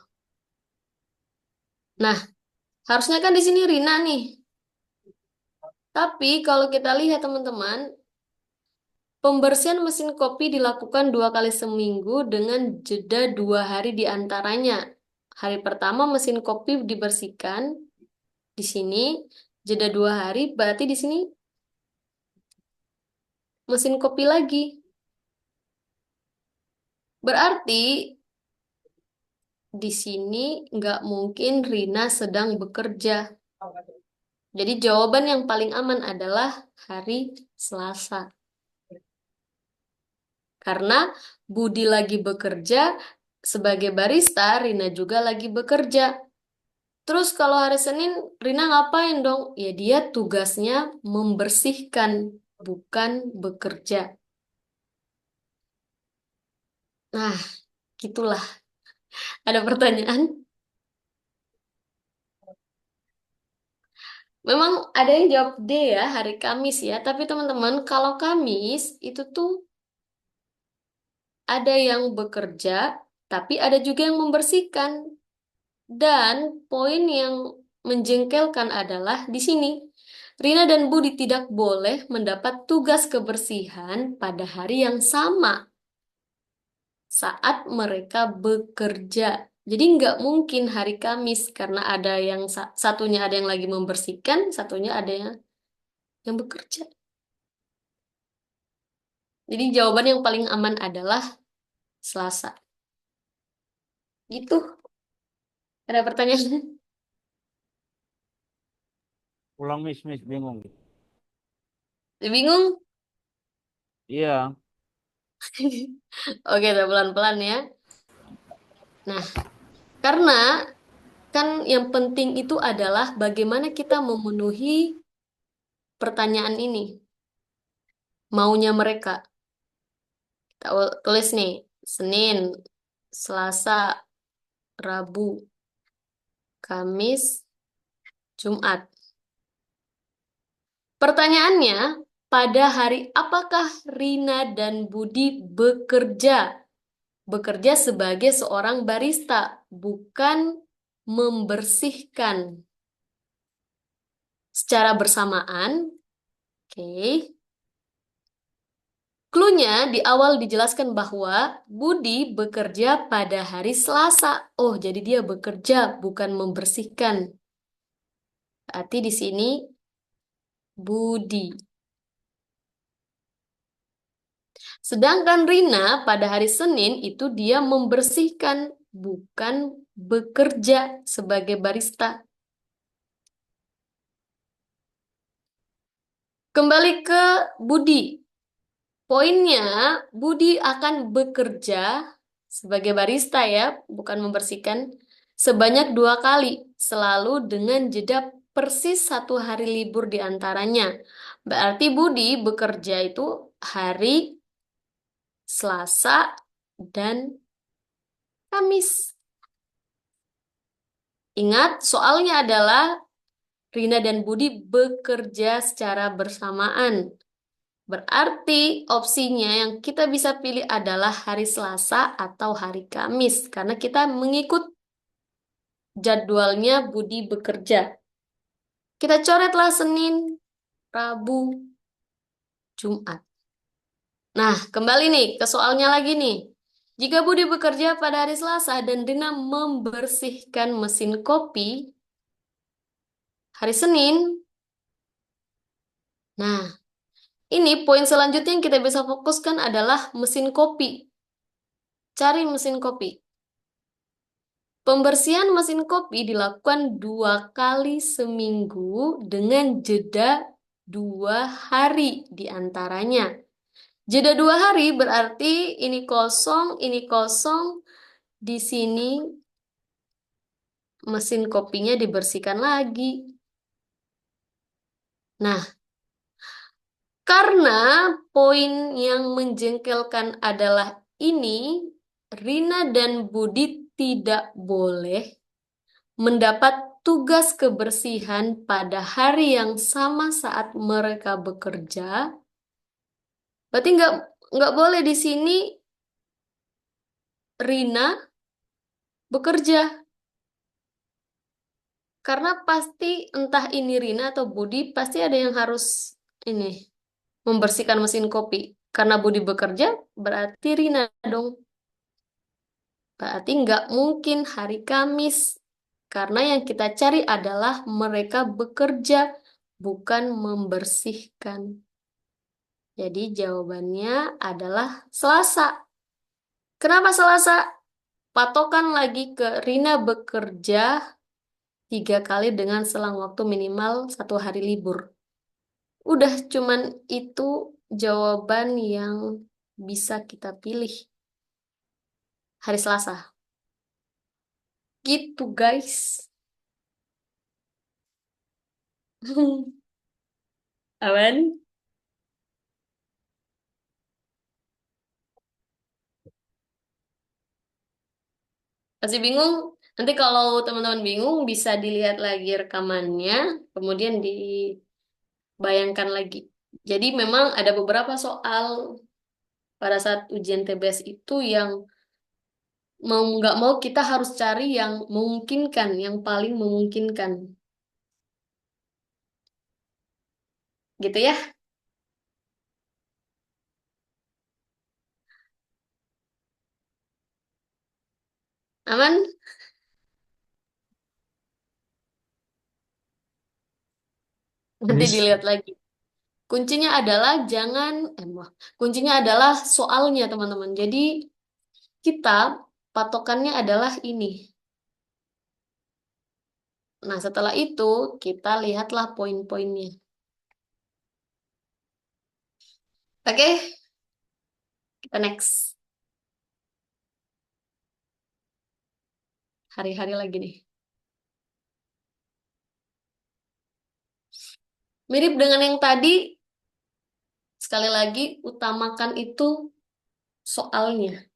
Nah, harusnya kan di sini Rina nih. Tapi kalau kita lihat teman-teman, pembersihan mesin kopi dilakukan 2 kali seminggu dengan jeda 2 hari di antaranya. Hari pertama mesin kopi dibersihkan di sini, jeda 2 hari, berarti di sini mesin kopi lagi. Berarti di sini nggak mungkin Rina sedang bekerja. Jadi jawaban yang paling aman adalah hari Selasa. Karena Budi lagi bekerja sebagai barista, Rina juga lagi bekerja. Terus kalau hari Senin, Rina ngapain dong? Ya dia tugasnya membersihkan, bukan bekerja. Nah, gitulah. Ada pertanyaan? Memang ada yang jawab D ya, hari Kamis ya. Tapi teman-teman, kalau Kamis itu tuh ada yang bekerja, tapi ada juga yang membersihkan. Dan poin yang menjengkelkan adalah di sini. Rina dan Budi tidak boleh mendapat tugas kebersihan pada hari yang sama saat mereka bekerja. Jadi nggak mungkin hari Kamis karena ada yang satunya ada yang lagi membersihkan, satunya ada yang bekerja. Jadi jawaban yang paling aman adalah Selasa. Gitu. Ada pertanyaan? Ulang Miss, bingung. Bingung? Iya, Oke, udah pelan-pelan ya. Nah, karena kan yang penting itu adalah bagaimana kita memenuhi pertanyaan ini, maunya mereka. Kita tulis nih, Senin, Selasa, Rabu, Kamis, Jumat. Pertanyaannya, pada hari apakah Rina dan Budi bekerja? Bekerja sebagai seorang barista, bukan membersihkan. Secara bersamaan, oke. Cluenya di awal dijelaskan bahwa Budi bekerja pada hari Selasa. Oh, jadi dia bekerja, bukan membersihkan. Berarti di sini Budi. Sedangkan Rina pada hari Senin itu dia membersihkan, bukan bekerja sebagai barista. Kembali ke Budi. Poinnya, Budi akan bekerja sebagai barista ya, bukan membersihkan, sebanyak 2 kali, selalu dengan jeda persis 1 hari libur di antaranya. Berarti Budi bekerja itu hari Selasa dan Kamis. Ingat, soalnya adalah Rina dan Budi bekerja secara bersamaan. Berarti opsinya yang kita bisa pilih adalah hari Selasa atau hari Kamis. Karena kita mengikut jadwalnya Budi bekerja. Kita coretlah Senin, Rabu, Jumat. Nah, kembali nih ke soalnya lagi nih. Jika Budi bekerja pada hari Selasa dan Rina membersihkan mesin kopi hari Senin. Nah, ini poin selanjutnya yang kita bisa fokuskan adalah mesin kopi. Cari mesin kopi. Pembersihan mesin kopi dilakukan 2 kali seminggu dengan jeda 2 hari di antaranya. Jeda 2 hari berarti ini kosong, ini kosong. Di sini mesin kopinya dibersihkan lagi. Nah, karena poin yang menjengkelkan adalah ini, Rina dan Budi tidak boleh mendapat tugas kebersihan pada hari yang sama saat mereka bekerja. Berarti nggak boleh di sini Rina bekerja. Karena pasti entah ini Rina atau Budi pasti ada yang harus ini membersihkan mesin kopi. Karena Budi bekerja berarti Rina dong. Berarti nggak mungkin hari Kamis. Karena yang kita cari adalah mereka bekerja, bukan membersihkan. Jadi jawabannya adalah Selasa. Kenapa Selasa? Patokan lagi ke Rina bekerja 3 kali dengan selang waktu minimal 1 hari libur. Udah cuman itu jawaban yang bisa kita pilih. Hari Selasa. Gitu guys. Aman? Masih bingung? Nanti kalau teman-teman bingung bisa dilihat lagi rekamannya, kemudian dibayangkan lagi. Jadi memang ada beberapa soal pada saat ujian TBS itu yang mau nggak mau kita harus cari yang memungkinkan, yang paling memungkinkan. Gitu ya. Aman? Nanti Miss, dilihat lagi. Kuncinya adalah jangan, kuncinya adalah soalnya teman-teman. Jadi kita patokannya adalah ini. Nah, setelah itu kita lihatlah poin-poinnya. Oke, kita next. Hari-hari lagi nih. Mirip dengan yang tadi, sekali lagi utamakan itu soalnya.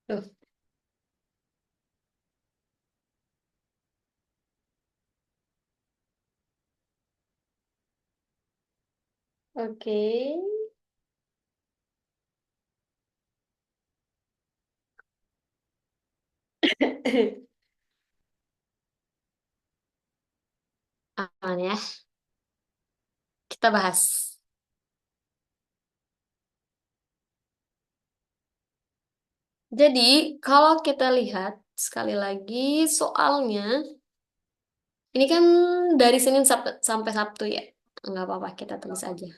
Tuh, oke. Aman ya, kita bahas. Jadi, kalau kita lihat sekali lagi soalnya, ini kan dari Senin sampai Sabtu ya. Nggak apa-apa, kita tulis aja.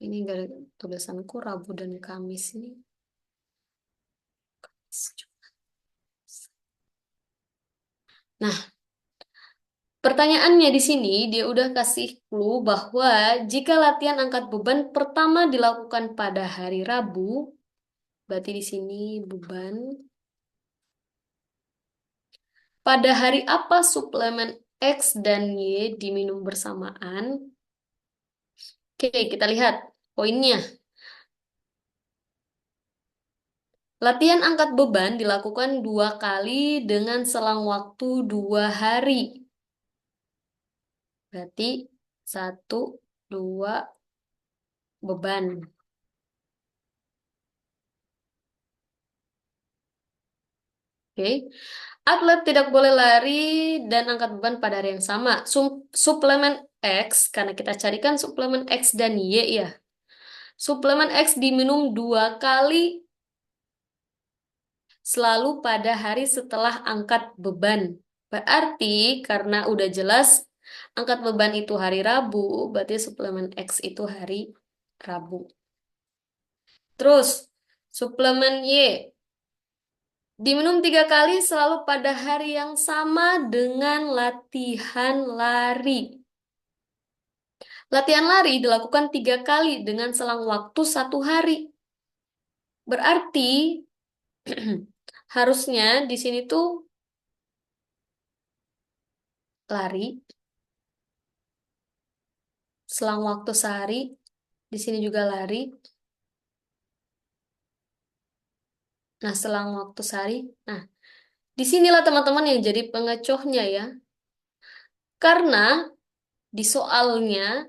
Ini gak ada tulisanku Rabu dan Kamis ini. Nah, pertanyaannya di sini dia udah kasih clue bahwa jika latihan angkat beban pertama dilakukan pada hari Rabu, berarti di sini beban. Pada hari apa suplemen X dan Y diminum bersamaan? Oke, kita lihat poinnya. Latihan angkat beban dilakukan 2 kali dengan selang waktu 2 hari. Berarti 1, 2 beban. Oke. Atlet tidak boleh lari dan angkat beban pada hari yang sama. Suplemen X, karena kita carikan suplemen X dan Y ya. Suplemen X diminum 2 kali selalu pada hari setelah angkat beban. Berarti karena udah jelas angkat beban itu hari Rabu, berarti suplemen X itu hari Rabu. Terus, suplemen Y diminum 3 kali selalu pada hari yang sama dengan latihan lari. Latihan lari dilakukan 3 kali dengan selang waktu 1 hari. Berarti harusnya di sini tuh lari selang waktu sehari, di sini juga lari. Nah, selang waktu sehari. Nah, disinilah teman-teman yang jadi pengecohnya ya. Karena di soalnya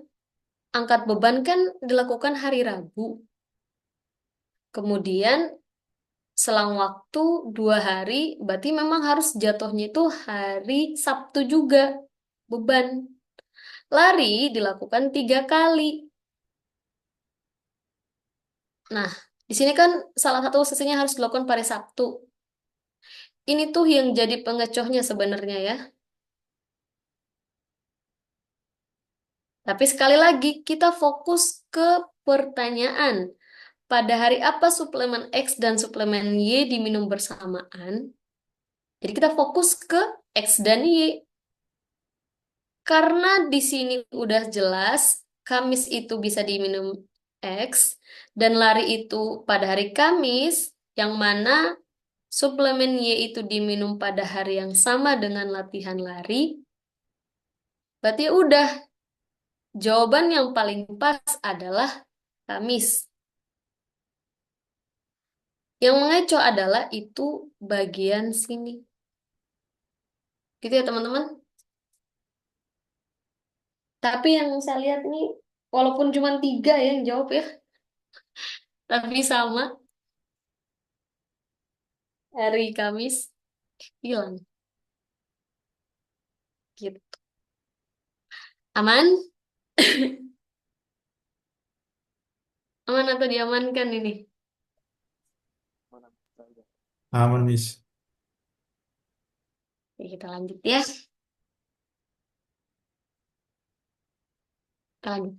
angkat beban kan dilakukan hari Rabu. Kemudian selang waktu 2 hari, berarti memang harus jatuhnya itu hari Sabtu juga beban. Lari dilakukan 3 kali. Nah, di sini kan salah satu sesinya harus dilakukan pada Sabtu. Ini tuh yang jadi pengecohnya sebenarnya ya. Tapi sekali lagi kita fokus ke pertanyaan. Pada hari apa suplemen X dan suplemen Y diminum bersamaan? Jadi kita fokus ke X dan Y. Karena di sini udah jelas Kamis itu bisa diminum X dan lari itu pada hari Kamis, yang mana suplemen Y itu diminum pada hari yang sama dengan latihan lari. Berarti udah jawaban yang paling pas adalah Kamis. Yang mengecoh adalah itu bagian sini. Gitu ya teman-teman. Tapi yang saya lihat nih, walaupun cuma 3 ya yang jawab ya, tapi sama hari Kamis hilang. Gitu. Aman? Aman atau diamankan ini? Aman, Miss. Oke, kita lanjut ya. Kita lanjut.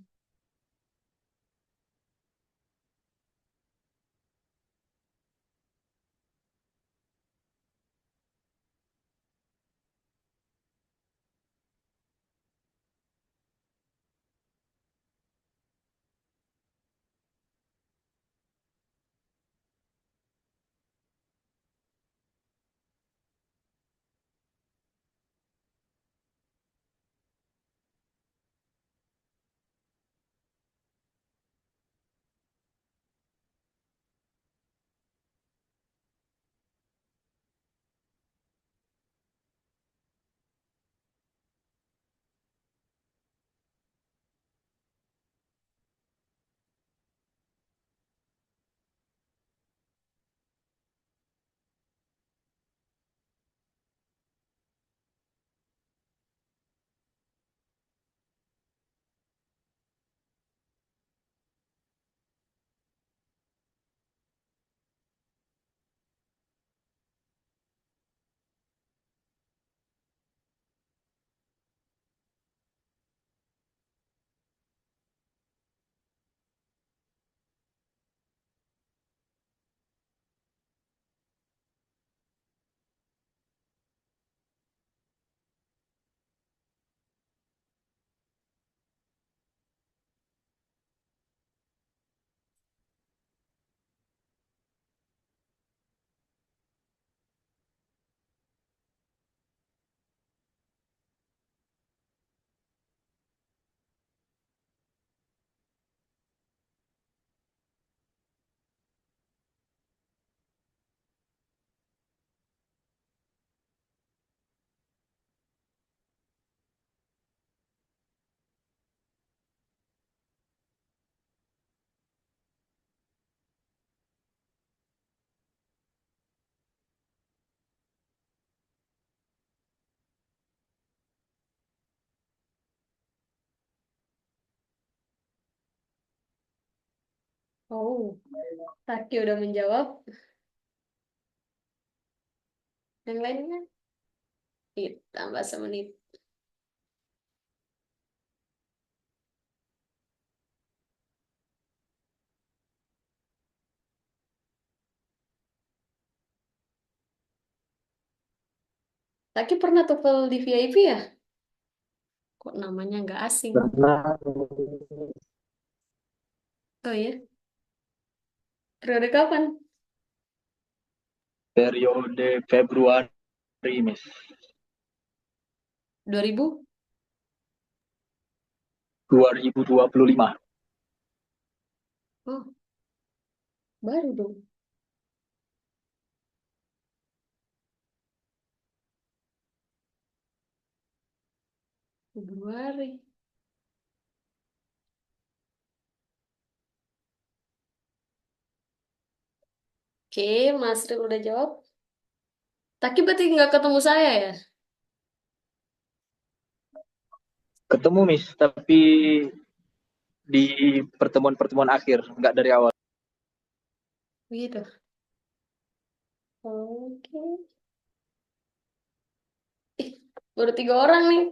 Oh, Taki udah menjawab. Yang lainnya? Tambah semenit. Taki pernah TOEFL di VIP ya? Kok namanya nggak asing? Pernah Oh ya, periode kapan? periode Februari, Miss. 2000? 2025. Oh, baru dong. Februari. Oke, Mas Ril udah jawab. Taki berarti nggak ketemu saya ya? Ketemu, Miss, tapi di pertemuan-pertemuan akhir, nggak dari awal. Gitu. Oke. Ih, baru 3 orang nih.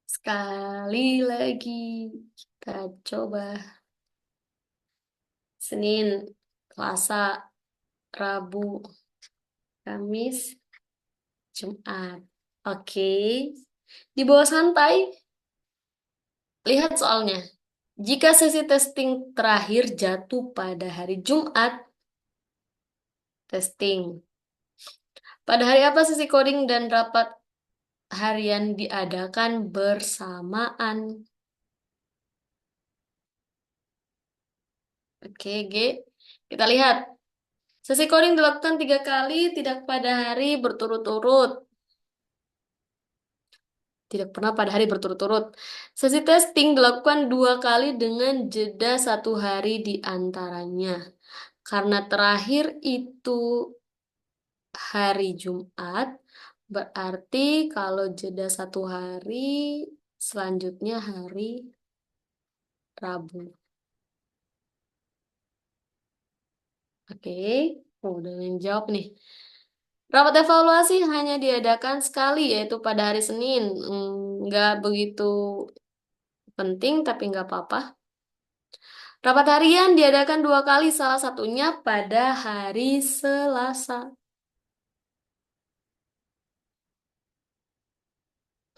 Sekali lagi kita coba. Senin, Selasa, Rabu, Kamis, Jumat. Oke. Di bawah santai, lihat soalnya. Jika sesi testing terakhir jatuh pada hari Jumat, testing. Pada hari apa sesi coding dan rapat harian diadakan bersamaan? Oke, G. Kita lihat. Sesi coding dilakukan 3 kali, tidak pada hari berturut-turut. Tidak pernah pada hari berturut-turut. Sesi testing dilakukan 2 kali dengan jeda 1 hari di antaranya. Karena terakhir itu hari Jumat, berarti kalau jeda 1 hari, selanjutnya hari Rabu. Oke, udah menjawab nih. Rapat evaluasi hanya diadakan sekali, yaitu pada hari Senin. Nggak begitu penting, tapi nggak apa-apa. Rapat harian diadakan 2 kali, salah satunya pada hari Selasa.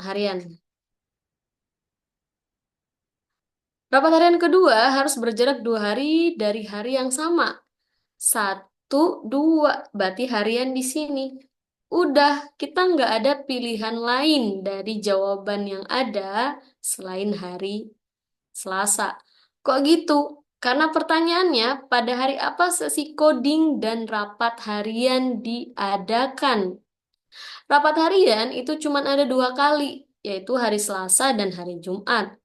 Harian. Rapat harian kedua harus berjarak 2 hari dari hari yang sama. 1, 2, berarti harian di sini. Udah, kita nggak ada pilihan lain dari jawaban yang ada selain hari Selasa. Kok gitu? Karena pertanyaannya, pada hari apa sesi coding dan rapat harian diadakan? Rapat harian itu cuma ada 2 kali, yaitu hari Selasa dan hari Jumat.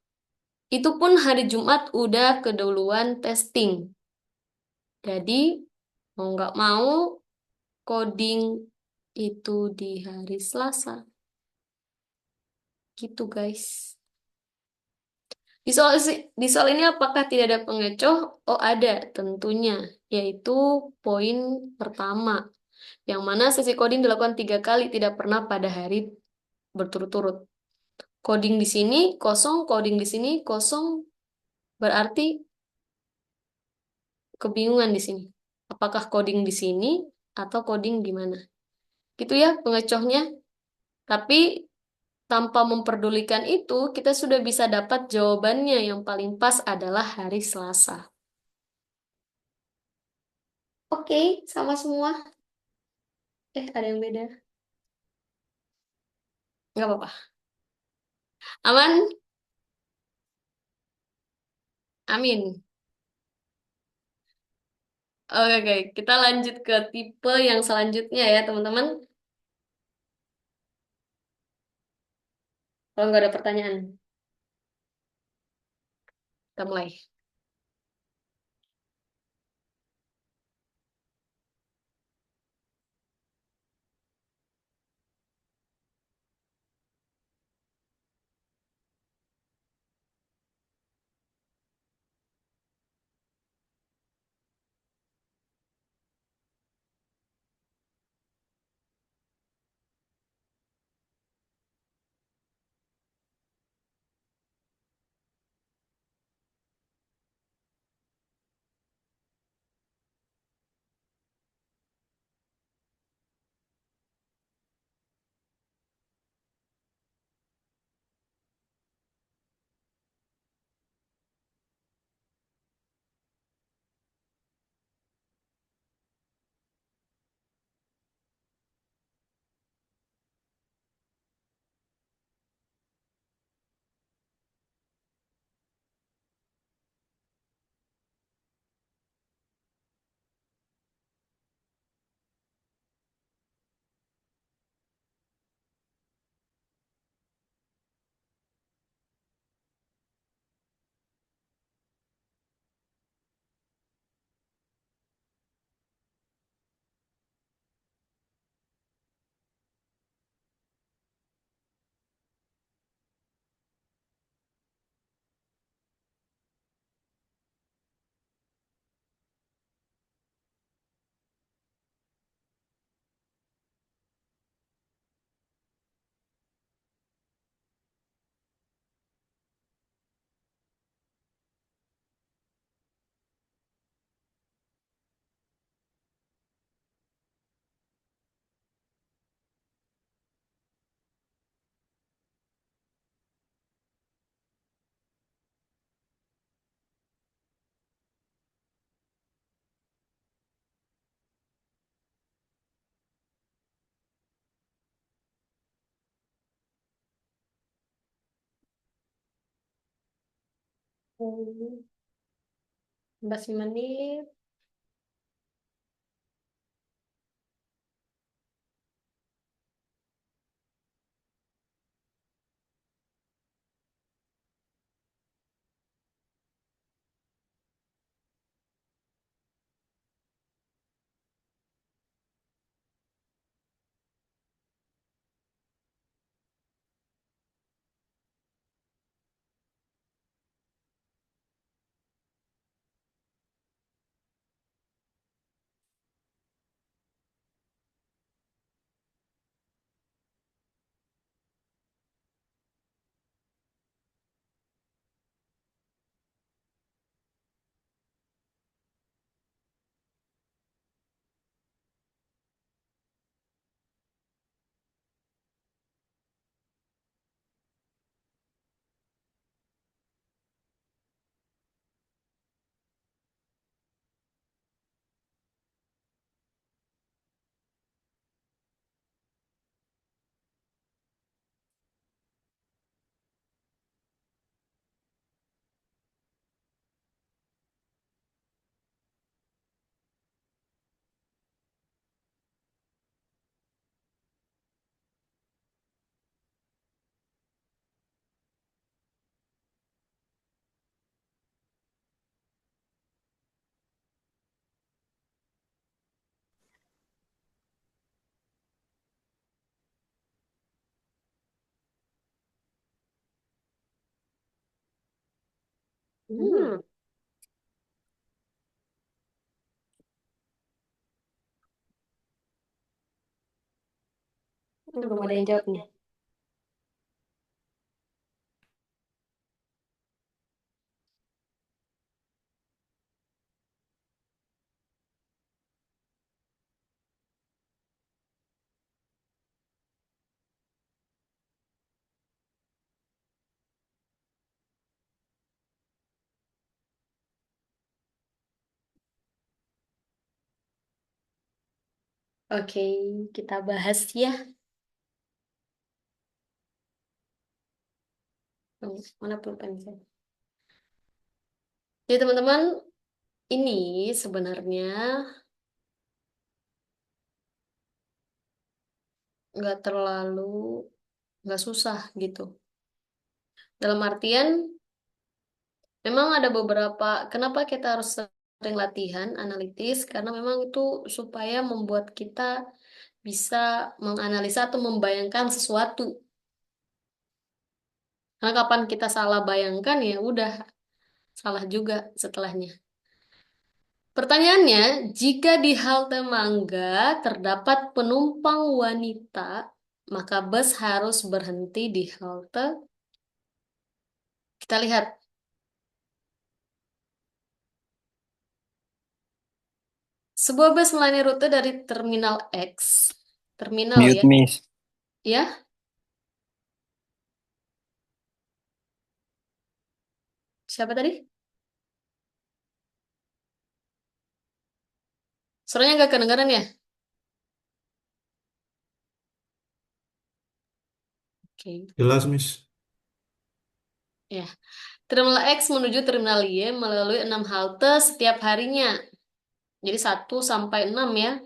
Itu pun hari Jumat udah keduluan testing. Jadi, mau nggak mau, coding itu di hari Selasa. Gitu, guys. Di soal ini apakah tidak ada pengecoh? Oh, ada tentunya, yaitu poin pertama, yang mana sesi coding dilakukan 3 kali, tidak pernah pada hari berturut-turut. Coding di sini kosong, coding di sini kosong, berarti kebingungan di sini. Apakah coding di sini atau coding di mana? Gitu ya pengecohnya. Tapi tanpa memperdulikan itu, kita sudah bisa dapat jawabannya yang paling pas adalah hari Selasa. Oke, sama semua. Ada yang beda. Nggak apa-apa. Aman? Amin. Oke, oke. Kita lanjut ke tipe yang selanjutnya ya, teman-teman. Kalau nggak ada pertanyaan, kita mulai. 11 menit. Hmm. Belum ada yang jawab nih. Oke, kita bahas ya. Mana pulpen saya? Jadi teman-teman, ini sebenarnya nggak terlalu nggak susah gitu. Dalam artian, memang ada beberapa. Kenapa kita harus sering latihan analitis? Karena memang itu supaya membuat kita bisa menganalisa atau membayangkan sesuatu. Karena kapan kita salah bayangkan ya udah salah juga setelahnya. Pertanyaannya, jika di halte Mangga terdapat penumpang wanita, maka bus harus berhenti di halte. Kita lihat. Sebuah bus melayani rute dari Terminal X. Terminal ya. Mute, Miss. Ya, siapa tadi? Suaranya nggak kedengaran ya? Oke. Jelas, Miss. Ya. Terminal X menuju Terminal Y melalui 6 halte setiap harinya. Jadi 1 sampai 6 ya.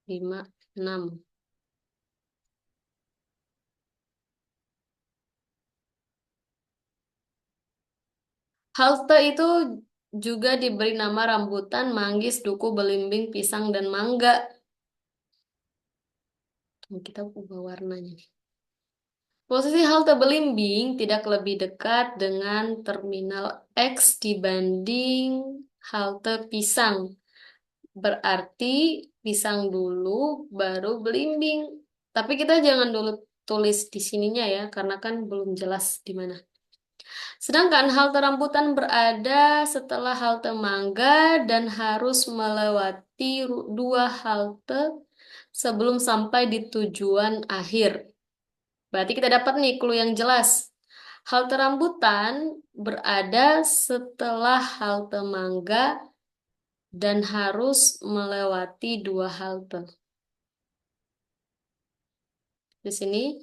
5, 6. Halte itu juga diberi nama rambutan, manggis, duku, belimbing, pisang, dan mangga. Kita ubah warnanya nih. Posisi halte belimbing tidak lebih dekat dengan Terminal X dibanding halte pisang. Berarti pisang dulu baru belimbing. Tapi kita jangan dulu tulis di sininya ya, karena kan belum jelas di mana. Sedangkan halte rambutan berada setelah halte Mangga dan harus melewati 2 halte sebelum sampai di tujuan akhir. Berarti kita dapat nih clue yang jelas. Halte rambutan berada setelah halte Mangga dan harus melewati 2 halte. Di sini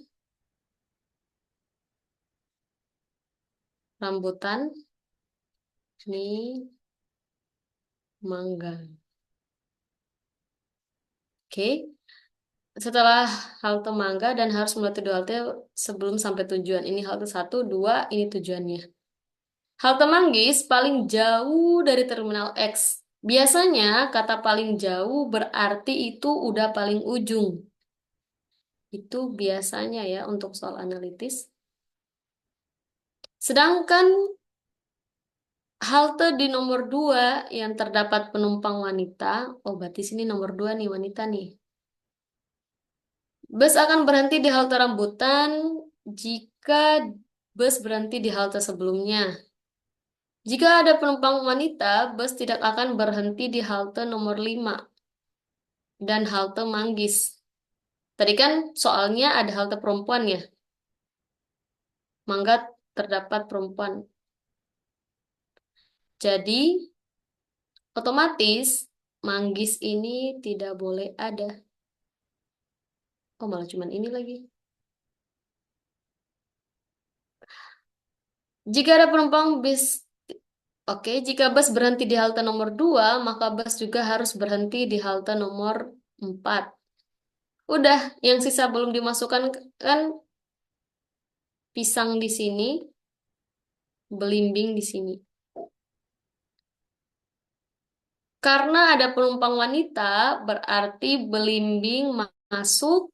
rambutan, ini mangga. Oke. Setelah halte Mangga dan harus melewati dua halte sebelum sampai tujuan. Ini halte 1, 2, ini tujuannya. Halte Manggis paling jauh dari Terminal X. Biasanya kata paling jauh berarti itu udah paling ujung. Itu biasanya ya untuk soal analitis. Sedangkan halte di nomor 2 yang terdapat penumpang wanita, oh berarti sini nomor 2 nih wanita nih. Bus akan berhenti di halte rambutan jika bus berhenti di halte sebelumnya. Jika ada penumpang wanita, bus tidak akan berhenti di halte nomor 5 dan halte Manggis. Tadi kan soalnya ada halte perempuan ya. Mangga terdapat perempuan. Jadi, otomatis Manggis ini tidak boleh ada. Oh, malah cuman ini lagi. Jika ada penumpang bus, oke, jika bus berhenti di halte nomor 2, maka bus juga harus berhenti di halte nomor 4. Udah, yang sisa belum dimasukkan kan pisang di sini, belimbing di sini. Karena ada penumpang wanita, berarti belimbing masuk,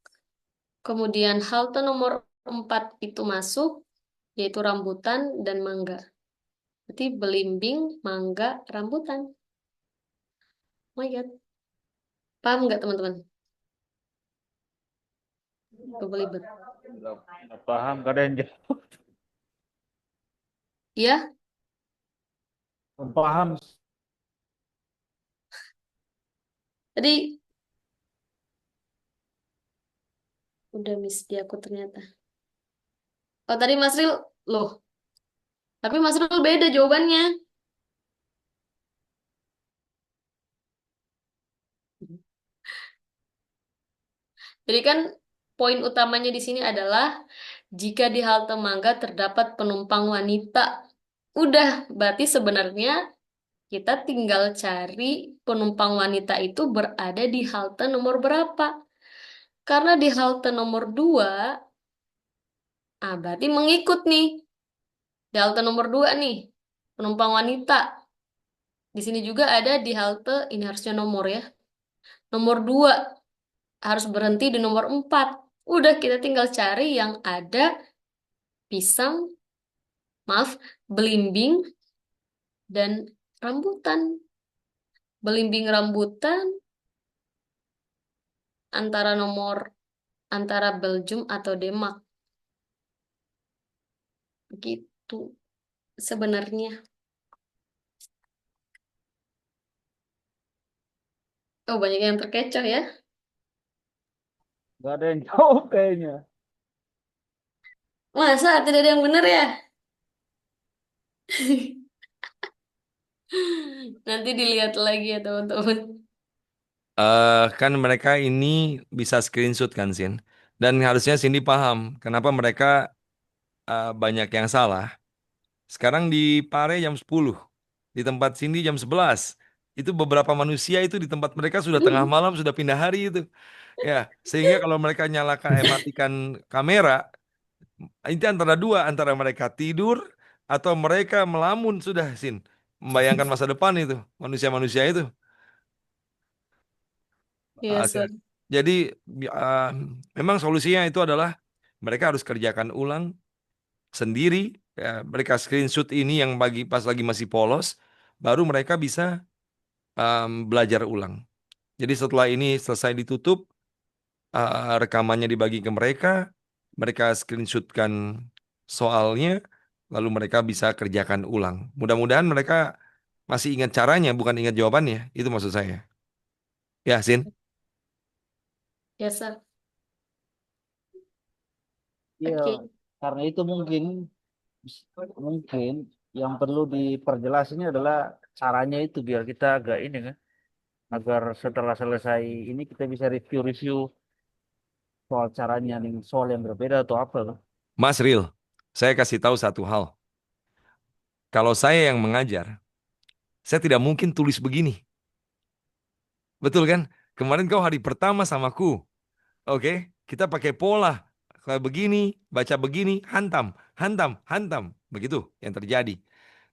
kemudian halte nomor 4 itu masuk, yaitu rambutan dan mangga. Berarti belimbing, mangga, rambutan. Oh my God. Paham nggak teman-teman? Belibet. Nggak paham, gak ada yang jawab. Ya, Belum paham. tadi udah miss di aku ternyata. Oh tadi Mas Ril, loh. Tapi Mas Ril beda jawabannya. Jadi kan poin utamanya di sini adalah jika di halte Mangga terdapat penumpang wanita. Udah, berarti sebenarnya kita tinggal cari penumpang wanita itu berada di halte nomor berapa. Karena di halte nomor 2, berarti mengikut nih. Di halte nomor 2 nih, penumpang wanita. Di sini juga ada di halte, ini harusnya nomor ya. Nomor 2 harus berhenti di nomor 4. Udah, kita tinggal cari yang ada pisang, maaf, belimbing, dan rambutan. Belimbing rambutan antara Belgium atau Denmark. Begitu sebenarnya. Oh, banyak yang terkecoh ya. Gak ada yang jawab kayaknya. Masa tidak ada yang benar ya? Nanti dilihat lagi ya teman-teman. Kan mereka ini bisa screenshot kan, Sin. Dan harusnya Cindy paham kenapa mereka banyak yang salah. Sekarang di Pare jam 10, di tempat Cindy jam 11. Itu beberapa manusia itu di tempat mereka sudah tengah malam, sudah pindah hari itu. Ya, sehingga kalau mereka nyalakan, matikan kamera, itu antara dua, antara mereka tidur atau mereka melamun sudah, Sin. Membayangkan masa depan itu, manusia-manusia itu. Iya, Oke. Sir. Jadi uh, memang solusinya itu adalah mereka harus kerjakan ulang sendiri. Ya, mereka screenshot ini yang pas lagi masih polos, baru mereka bisa belajar ulang. Jadi setelah ini selesai ditutup, rekamannya dibagi ke mereka, mereka screenshotkan soalnya, lalu mereka bisa kerjakan ulang. Mudah-mudahan mereka masih ingat caranya, bukan ingat jawabannya. Itu maksud saya. Ya, Sin. Ya, Sir. Iya, Oke. karena itu mungkin yang perlu diperjelas ini adalah caranya itu biar kita agak ini kan, agar setelah selesai ini kita bisa review-review soal caranya nih, soal yang berbeda atau apa kan. Mas Ril, saya kasih tahu satu hal. Kalau saya yang mengajar, saya tidak mungkin tulis begini. Betul kan? Kemarin kau hari pertama samaku. Oke, kita pakai pola. Kayak begini, baca begini, hantam, hantam, hantam. Begitu yang terjadi.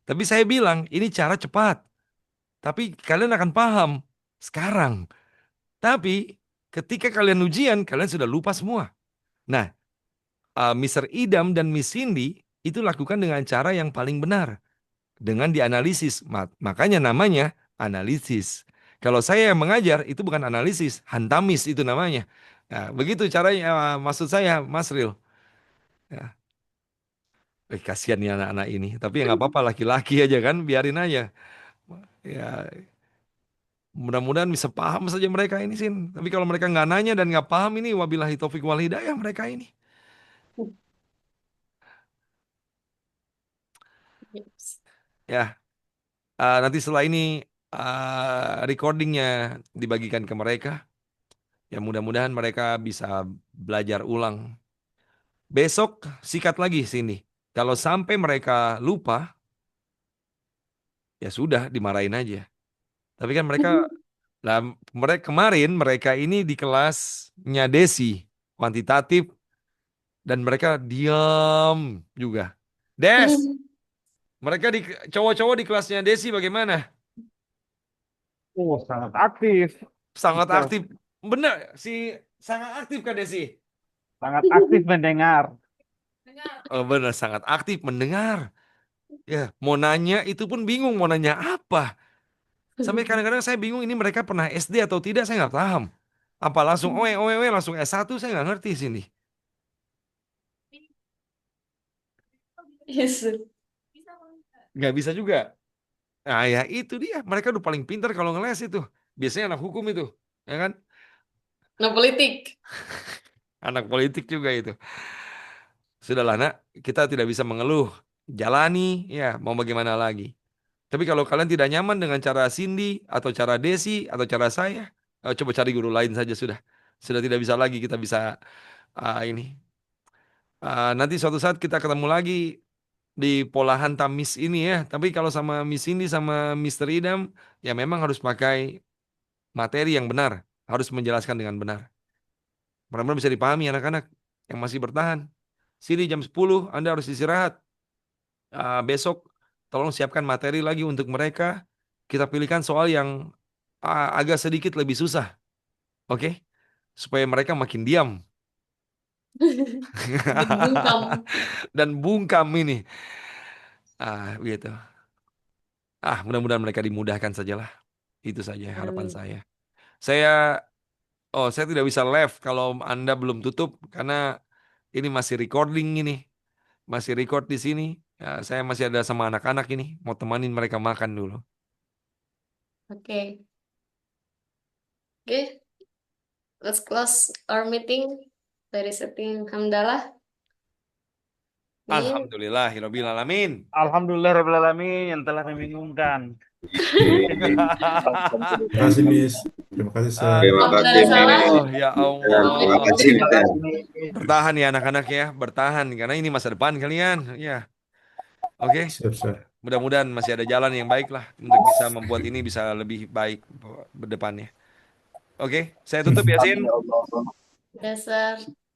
Tapi saya bilang, ini cara cepat. Tapi kalian akan paham sekarang. Tapi ketika kalian ujian, kalian sudah lupa semua. Nah, Mr. Idam dan Miss Cindy itu lakukan dengan cara yang paling benar. Dengan dianalisis. Makanya namanya analisis. Kalau saya yang mengajar, itu bukan analisis. Hantamis itu namanya. Nah, begitu caranya, maksud saya, Mas Ril. Ya. Kasihan nih anak-anak ini. Tapi ya nggak apa-apa, laki-laki aja kan, biarin aja. Ya, mudah-mudahan bisa paham saja mereka ini sih. Tapi kalau mereka nggak nanya dan nggak paham ini, wabillahi taufik wal hidayah mereka ini. Yes. Ya, nanti setelah ini recordingnya dibagikan ke mereka. Ya mudah-mudahan mereka bisa belajar ulang. Besok sikat lagi sini. Kalau sampai mereka lupa, ya sudah dimarahin aja. Tapi kan mereka, lah, mereka kemarin mereka ini di kelasnya Desi kuantitatif dan mereka diam juga. Des, mereka di cowok-cowok di kelasnya Desi bagaimana? Oh, sangat aktif. Sangat Kita aktif. Bener, sangat aktif kan Desi? sangat aktif mendengar. Oh benar, sangat aktif mendengar. Ya, mau nanya itu pun bingung mau nanya apa. Sampai kadang-kadang saya bingung ini mereka pernah SD atau tidak, saya nggak paham. Apa langsung oe oe oe langsung S1, saya nggak ngerti sini. Yes. Nggak bisa juga. Nah ya itu dia, mereka udah paling pintar kalau ngeles itu. Biasanya anak hukum itu, ya kan? Nah, politik. Anak politik juga itu. Sudahlah nak, kita tidak bisa mengeluh. Jalani, ya mau bagaimana lagi. Tapi kalau kalian tidak nyaman dengan cara Cindy atau cara Desi atau cara saya, coba cari guru lain saja sudah. Sudah tidak bisa lagi kita bisa ini. Nanti suatu saat kita ketemu lagi di pola hantam Miss ini ya. Tapi kalau sama Miss Cindy sama Mister Idam, ya memang harus pakai materi yang benar, harus menjelaskan dengan benar. Benar-benar bisa dipahami anak-anak yang masih bertahan. Sini jam 10 Anda harus istirahat. Besok tolong siapkan materi lagi untuk mereka. Kita pilihkan soal yang agak sedikit lebih susah, oke? Supaya mereka makin diam Bikin bungkam. dan bungkam ini. Begitu. Mudah-mudahan mereka dimudahkan sajalah. Itu saja harapan Amin. saya. Saya, saya tidak bisa live kalau Anda belum tutup karena ini masih recording ini, masih record di sini. Ya, saya masih ada sama anak-anak ini, mau temanin mereka makan dulu. Oke. Oke, let's close our meeting. Dari setting hamdalah. Nih, Alhamdulillahirabbil alamin. Alhamdulillahirrahmanirrahim yang telah membingungkan. Terima kasih, Miss. Terima kasih, Sir. Terima apabila kasih, ada salah, Miss. Ya Terima Allah. kasih, Terima Miss. kasih, Miss. Bertahan ya anak-anak ya, bertahan karena ini masa depan kalian. Ya, oke. Siap, Sir. Mudah-mudahan masih ada jalan yang baik lah untuk bisa membuat ini bisa lebih baik berdepannya. Oke, saya tutup ya, Sin. Amin ya Allah. dasar